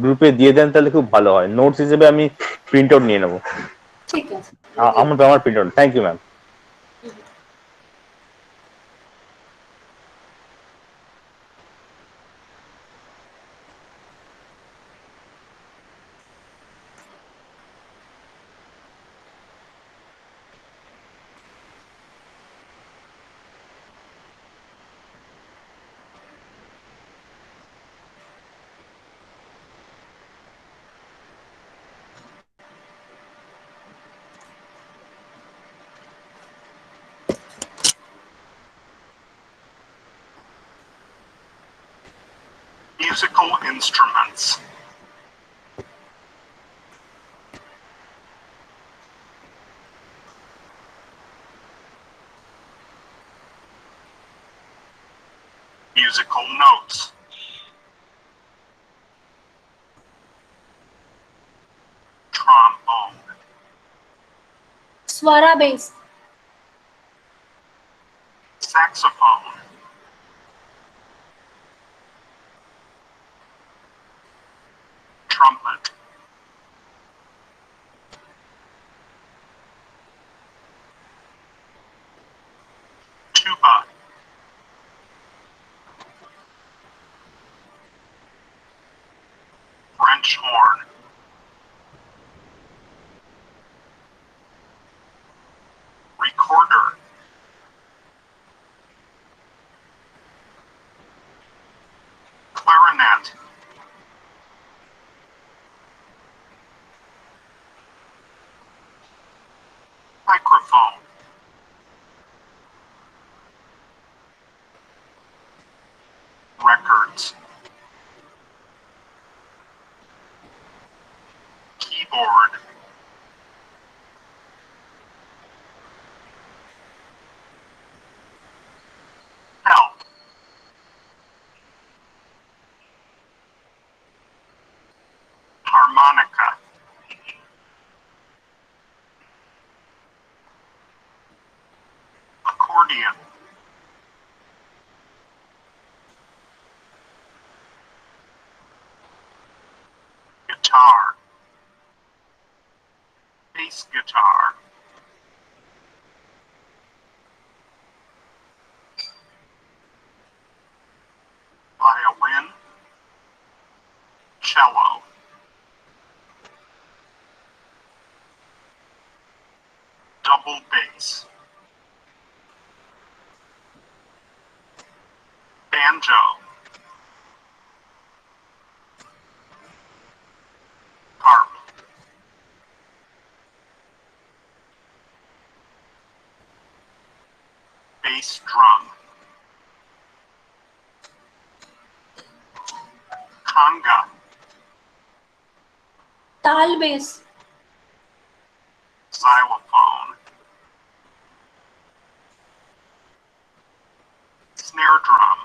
গ্রুপে দিয়ে দেন তাহলে খুব ভালো হয়। নোটস হিসেবে আমি প্রিন্ট আউট নিয়ে নেবো। ঠিক আছে, আমার print out. Thank you ma'am. Musical instruments. Musical notes. Trombone. Swara bass. Saxophone. Trumpet. Tuba. French horn. Recorder. Clarinet. Microphone. Records. Keyboard. Help. Harmonica. Accordion. Guitar. Bass guitar. Violin. Cello. Double bass. Banjo. Harp. Bass drum. Conga. Tal bass. Xylophone. Snare drum.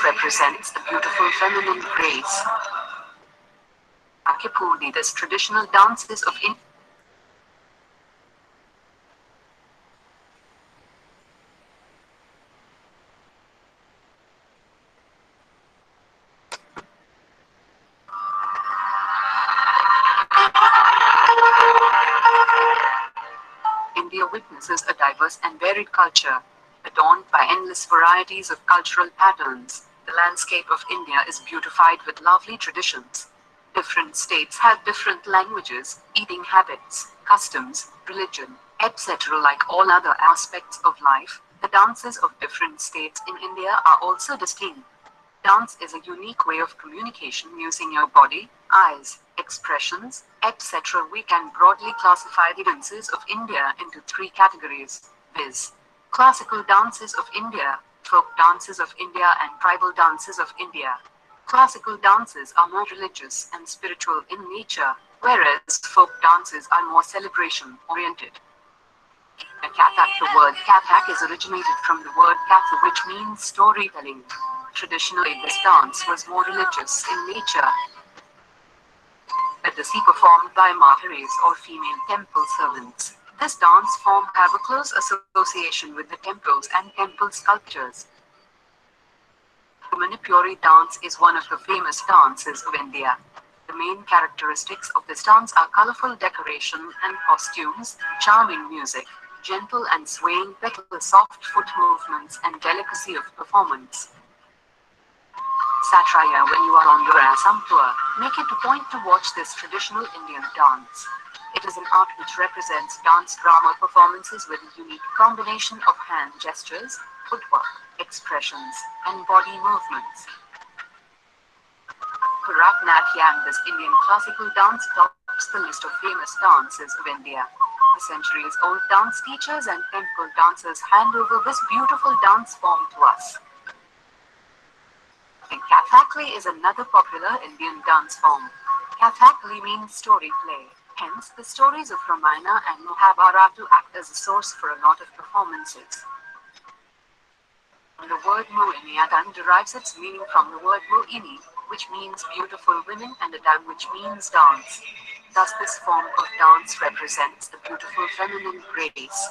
represents the beautiful feminine grace. Kuchipudi, this traditional dances of India. India witnesses a diverse and varied culture, adorned by endless varieties of cultural patterns. The landscape of India is beautified with lovely traditions. Different states have different languages, eating habits, customs, religion, etc. Like all other aspects of life, the dances of different states in India are also distinct. Dance is a unique way of communication using your body, eyes, expressions, etc. We can broadly classify the dances of India into three categories, viz. Classical dances of India, folk dances of India and tribal dances of India. Classical dances are more religious and spiritual in nature, whereas folk dances are more celebration-oriented. Kathak. The word Kathak is originated from the word Katha, which means storytelling. Traditionally, this dance was more religious in nature. It is performed by Maharis or female temple servants. This dance form have a close association with the temples and temple sculptures. The Manipuri dance is one of the famous dances of India. The main characteristics of this dance are colorful decoration and costumes, charming music, gentle and swaying petals, soft foot movements, and delicacy of performance. Satraya, when you are on your Assam tour, make it a point to watch this traditional Indian dance. It is an art which represents dance drama performances with a unique combination of hand gestures, footwork, expressions, and body movements. Bharatanatyam, this Indian classical dance, tops the list of famous dances of India. The centuries-old dance teachers and temple dancers hand over this beautiful dance form to us. Kathakali is another popular Indian dance form. Kathakali means story play. Hence, the stories of Ramayana and Mahabharata act as a source for a lot of performances. The word Mohiniyattam derives its meaning from the word Mohini, which means beautiful women, and Attam, which means dance. Thus, this form of dance represents the beautiful feminine grace.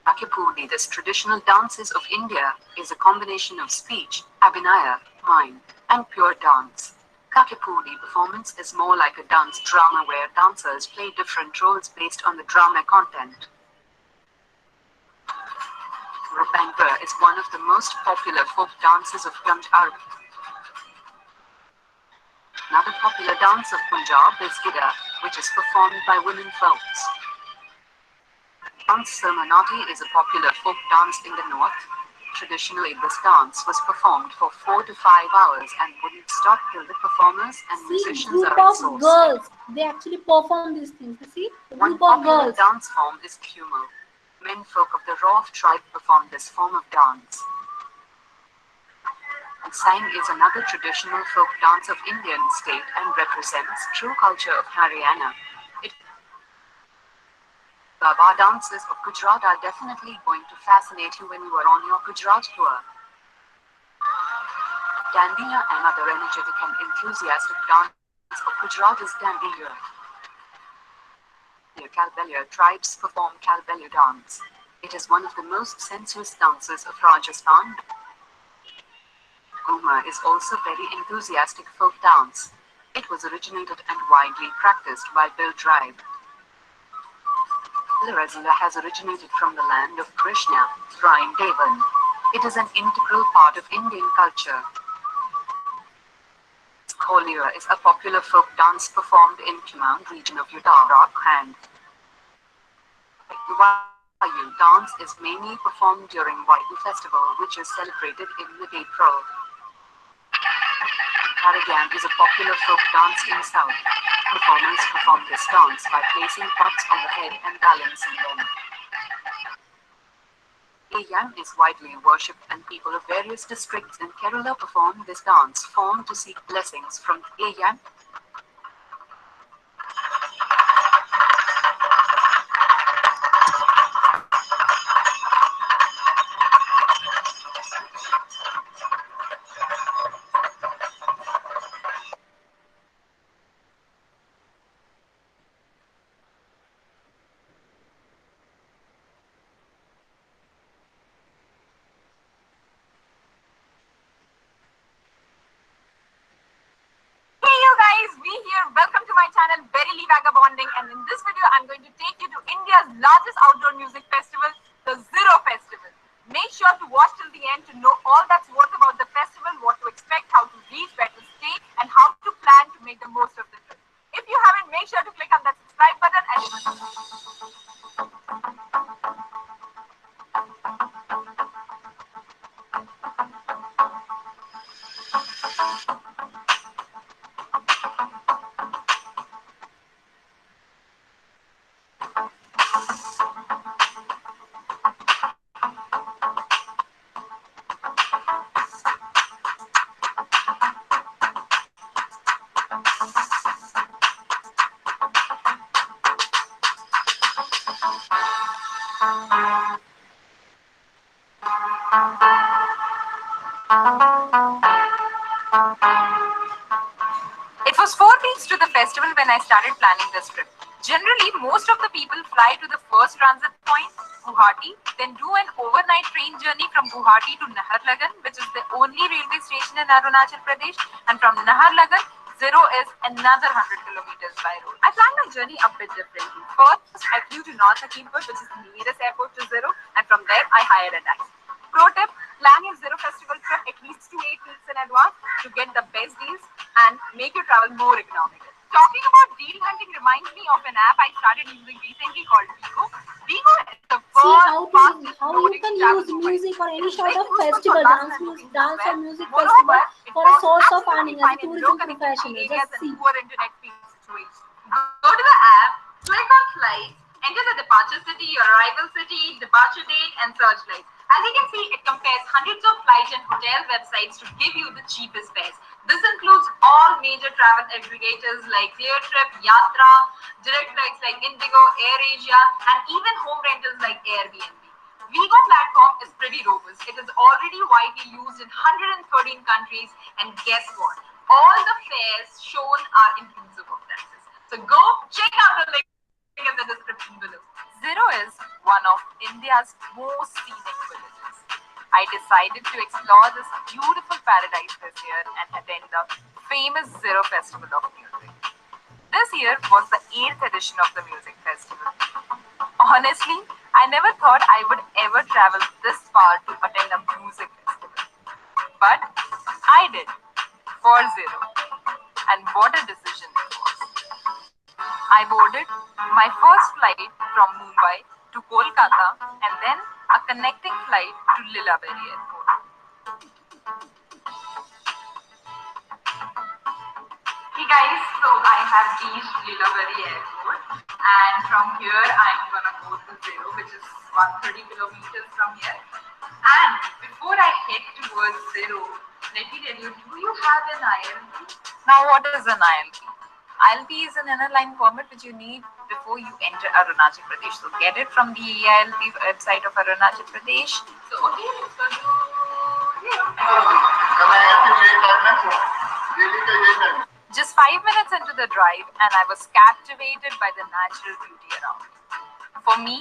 Kuchipudi, this traditional dances of India, is a combination of speech, abhinaya, mime, and pure dance. Kuchipudi performance is more like a dance drama where dancers play different roles based on the drama content. Rupangar is one of the most popular folk dances of Punjab. Another popular dance of Punjab is Gidda, which is performed by women folks. Dance Samanati is a popular folk dance in the north. Traditionally, this dance was performed for 4 to 5 hours and wouldn't stop till the performers and musicians group are of exhausted. girls, they actually perform these things. You see, a One group of popular girls. dance form is Kumo. Men folk of the Roff tribe perform this form of dance. Sang is another traditional folk dance of Indian state and represents true culture of Haryana. Baba dances of Gujarat are definitely going to fascinate you when you are on your Gujarat tour. Dandiya, another energetic and enthusiastic dance of Gujarat, is Dandiya. The Kalbelia tribes perform Kalbelia dance. It is one of the most sensuous dances of Rajasthan. Ghumar is also very enthusiastic folk dance. It was originated and widely practiced by Bill tribe. Larazila has originated from the land of Krishna, Vrindavan. It is an integral part of Indian culture. Kolia is a popular folk dance performed in Kumaon region of Uttarakhand. The Vayu dance is mainly performed during Vayu festival, which is celebrated in mid-April. Karagam is a popular folk dance in South. Performers perform this dance by placing pots on the head and balancing them. Ayyam is widely worshipped and people of various districts in Kerala perform this dance form to seek blessings from Ayyam. understanding, and in this video I'm going to take you to India's largest outdoor music festival, the Zero Festival. Make sure to watch till the end to know all that's worth about the festival, what to expect, how to reach, where to stay, and how to plan to make the most of the trip. If you haven't, make sure to click on that subscribe button and It was 4 weeks to the festival when I started planning this trip. Generally, most of the people fly to the first transit point, Guwahati, then do an overnight train journey from Guwahati to Naharlagan, which is the only railway station in Arunachal Pradesh, and from Naharlagan, Zero is another 100 kilometers by road. I planned my journey a bit differently. First, I flew to North Hakimpur, which is the nearest airport to Zero, and from there, I hired a taxi. Pro tip, plan your Zero Festival trip at least 2 to 8 weeks in advance to get the best deals and make your travel more economical. Talking about deal hunting reminds me of an app I started using recently called Vigo. Vigo is the See world's how you can use music or any sort of festival, dance or music festival for a source of earning as a tourism professional. Just see. Poor internet speed situation. Go to the app, click on flights, enter the departure city, your arrival city, departure date, and search flights. As you can see, it compares hundreds of flight and hotel websites to give you the cheapest fares. This includes all major travel aggregators like Cleartrip, Yatra, direct flights like Indigo, AirAsia, and even home rentals like Airbnb. Vigo platform is pretty robust. It is already widely used in 113 countries, and guess what? All the fares shown are inclusive of taxes. So go check out the link in the description below. Zero is one of India's most scenic villages. I decided to explore this beautiful paradise this year and attend the famous Zero Festival of Music. This year was the 8th edition of the music festival. Honestly, I never thought I would ever travel this far to attend a music festival. But I did, for Zero. And what a decision it was. I boarded my first flight from Mumbai to Kolkata and then a connecting flight to Lillaberi Airport. Hey guys, so I have reached Lillaberi Airport, and from here I'm gonna go to Zero, which is 130 kilometers from here. And before I head towards Zero, let me tell you, do you have an ILP? Now what is an ILP? ILP is an inner line permit which you need before you enter Arunachal Pradesh. So get it from the ILP website of Arunachal Pradesh. So okay, let's go to Just 5 minutes into the drive and I was captivated by the natural beauty around me. For me,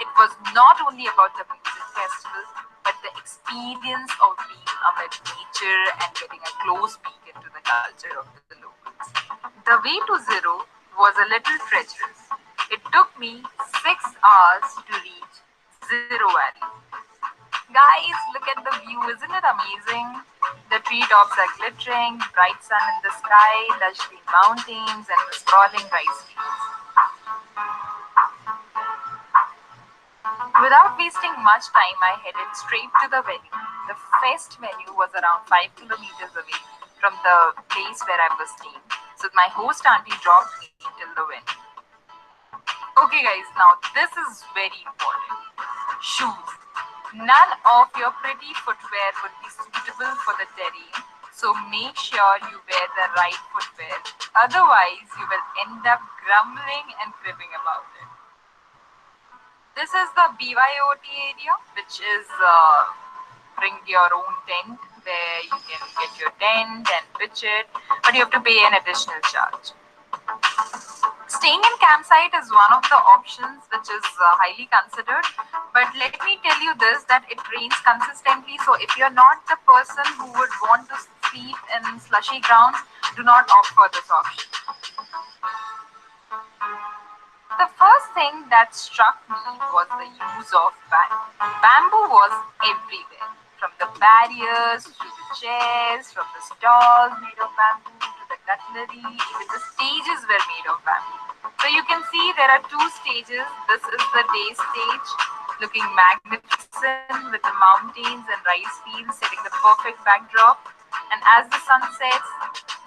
it was not only about the music festival, but the experience of being amid nature and getting a close peek into the culture of the locals. The way to Zero was a little treacherous. It took me 6 hours to reach Zero Valley. Guys, look at the view, isn't it amazing? The treetops are glittering, bright sun in the sky, lush green mountains, and the sprawling rice fields. Without wasting much time, I headed straight to the venue. The fest venue was around 5 kilometers away from the place where I was staying. So my host auntie dropped me till the venue. Okay guys, now this is very important. Shoes. None of your pretty footwear would be suitable for the terrain, so make sure you wear the right footwear. Otherwise, you will end up grumbling and cribbing about it. This is the BYOT area, which is bring your own tent, where you can get your tent and pitch it, but you have to pay an additional charge. Staying in campsite is one of the options which is highly considered, but let me tell you this, that it rains consistently, so if you're not the person who would want to sleep in slushy grounds, do not opt for this option. first thing that struck me was the use of bamboo. Bamboo was everywhere, from the barriers to the chairs, from the stalls made of bamboo to the cutlery, even the stages were made of bamboo. So you can see there are two stages. This is the day stage, looking magnificent with the mountains and rice fields setting the perfect backdrop. And as the sun sets,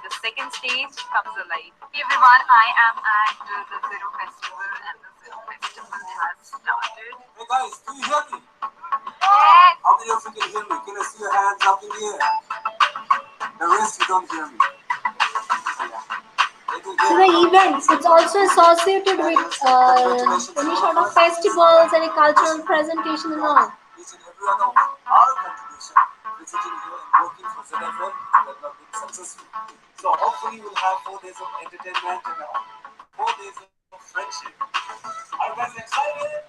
the second stage comes alive. Hey everyone, I am at the Zero Festival and the Zero Festival has started. Hey guys, do you hear me? Yes. How many of you can hear me? Can I see your hands up in the air? The rest you don't hear me. So the events, it's also associated with any sort of festivals, any cultural presentation and all. Each and every one of our contribution, visiting here and working for ZFM that have been successful. So hopefully we'll have 4 days of entertainment and 4 days of friendship. Are you guys excited?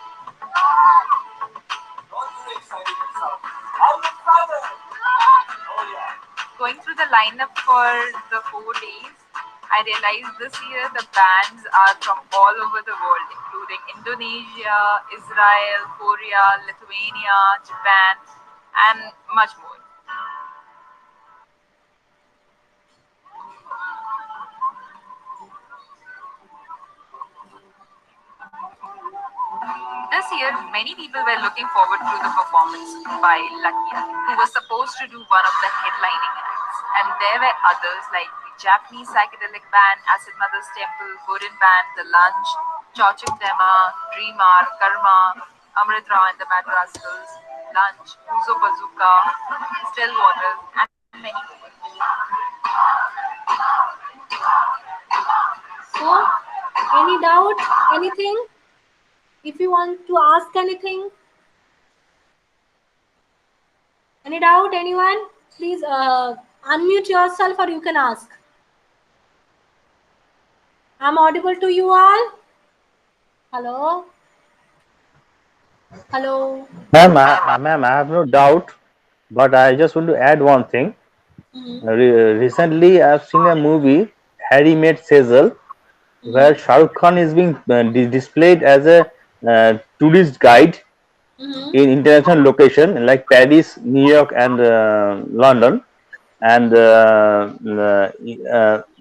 Not very excited yourself. I'm excited! Oh yeah. Going through the lineup for the 4 days, I realized this year the bands are from all over the world, including Indonesia, Israel, Korea, Lithuania, Japan, and much more. This year, many people were looking forward to the performance by Lakia, who was supposed to do one of the headlining acts. And there were others like the Japanese psychedelic band, Acid Mother's Temple, Korean band, The Lunch, Chochik Dema, Dreamar, Karma, Amritra and the Mad Rascals, Lunch, Uzo Bazooka, Stillwater, and many more. So, any doubt? Anything? If you want to ask anything? Any doubt? Anyone? Please unmute yourself or you can ask. I'm audible to you all? Hello? Hello? Ma'am, I have no doubt, but I just want to add one thing. Recently, I've seen a movie, Harry Met Sazal, where Shah Rukh Khan is being displayed as a tourist guide in international location like Paris, New York, and London. And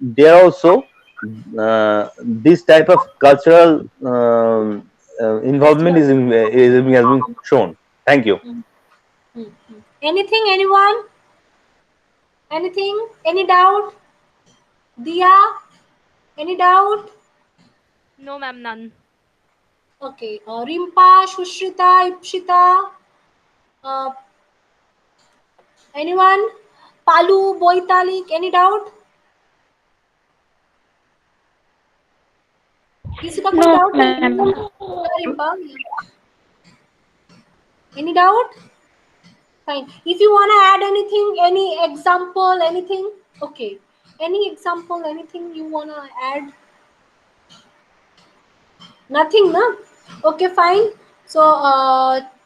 there also this type of cultural involvement has been shown. Thank you. Anything? Anyone? Anything? Any doubt? Dia? Any doubt? No, ma'am, none. Okay. Rimpa, Shushrita, Ipshita? Anyone? Palu, Boitalik? Any doubt? किसी का कोई doubt नहीं? Rimpa? Any doubt? Fine. If you want to add anything, any example, anything, okay. Any example, anything you want to add? Nothing, no? Okay, fine. So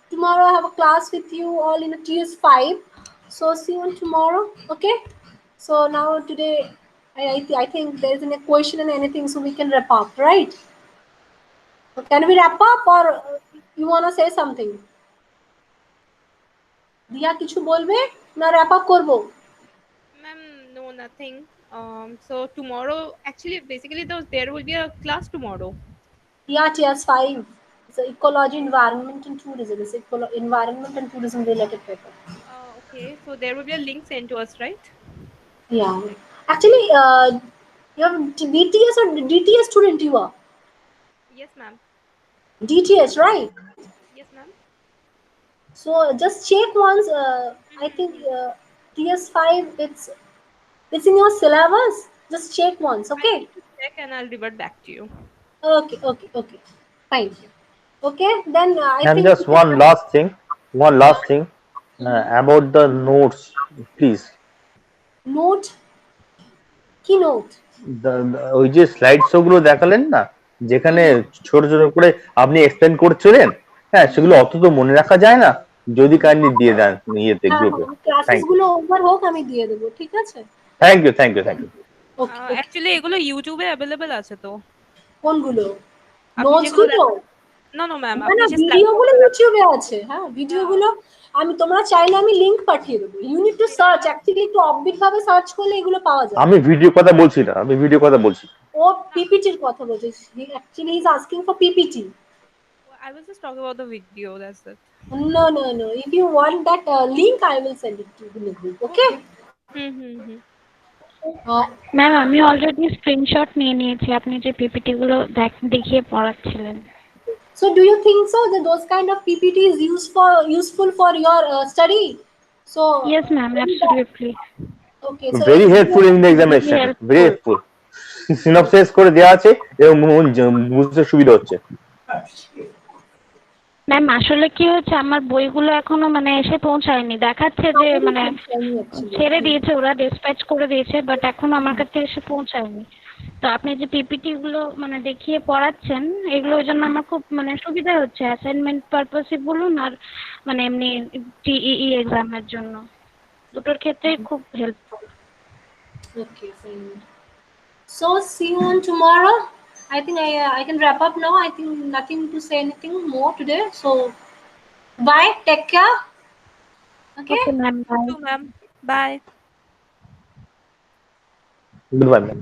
tomorrow I have a class with you all in a TS5. So see you on tomorrow. Okay. So now today, I think there isn't a question and anything, so we can wrap up, right? So can we wrap up or you want to say something? Diya kichu bolbe na wrap up korbo? Ma'am, no, nothing. So tomorrow, actually, basically, there will be a class tomorrow. Yeah, TS5. It's ecology, environment, and tourism. It's environment and tourism related paper. Okay, so there will be a link sent to us, right? Yeah. Actually, you have BTS or DTS student you are? Yes, ma'am. DTS, right? Yes, ma'am. So just check once. I think TS5. It's in your syllabus. Just check once, okay? I need to check and I'll revert back to you. Okay. Fine. Okay, then I And think just one last thing about the notes, please. Note? Ki note? ওই যে slide show গুলো দেখালেন না, যেখানে ছোট ছোট করে আপনি এক্সপ্লেন করছিলেন, হ্যাঁ সেগুলো অত তো মনে রাখা যায় না, যদি কাইন্ডলি দিয়ে দেন ইয়েতে গ্রুপে। ক্লাসেস গুলো ওভার হোক আমি দিয়ে দেব, ঠিক আছে? Thank you. অ্যাকচুয়ালি এগুলো ইউটিউবে अवेलेबल আছে তো। কোনগুলো? নোটস গুলো No, no, ma'am. না ভিডিও গুলো ইউটিউবে আছে হ্যাঁ ভিডিও গুলো আমি তোমরা চাইলে আমি লিংক পাঠিয়ে দেবো you need to search actually একটু অববিট ভাবে সার্চ করলে এগুলো পাওয়া যায় আমি ভিডিও কথা বলছি না, আমি ভিডিও কথা বলছি। ও পিপিটির কথা বলছে actually he is asking for PPT I was just talking about the video, that's it. No. If you want that link, I will send it to you in the group. Okay? Ma'am আমি already screenshot নিয়ে নিয়েছি আপনি যে PPT গুলো দেখিয়ে পড়াচ্ছিলেন। So do you think so that those kind of PPT is useful for your study? So yes ma'am, absolutely. Okay, so very helpful in the examination, very helpful. Synopsis করে দেওয়া আছে এবং বুঝতে সুবিধা হচ্ছে। ম্যাম আসলে কি হচ্ছে আমার বইগুলো এখনো মানে এসে পৌঁছায়নি, দেখাচ্ছে যে মানে ছেড়ে দিয়েছে ওরা, ডিসপ্যাচ করে দিয়েছে, বাট এখনো আমার কাছে এসে পৌঁছায়নি। তো আপনি যে পিপিটি গুলো মানে দেখিয়ে পড়াচ্ছেন এগুলোর জন্য আমার খুব মানে সুবিধা হচ্ছে, অ্যাসাইনমেন্ট পারপাসে বলুন আর মানে এমনি টিইই এক্সামের জন্য দুটোর ক্ষেত্রে খুব helpful. Okay, fine. So see you on tomorrow. I think I can wrap up now. I think nothing to say anything more today. So bye. Take care. Okay, ma'am. Bye. Ma'am. Bye. Goodbye, ma'am.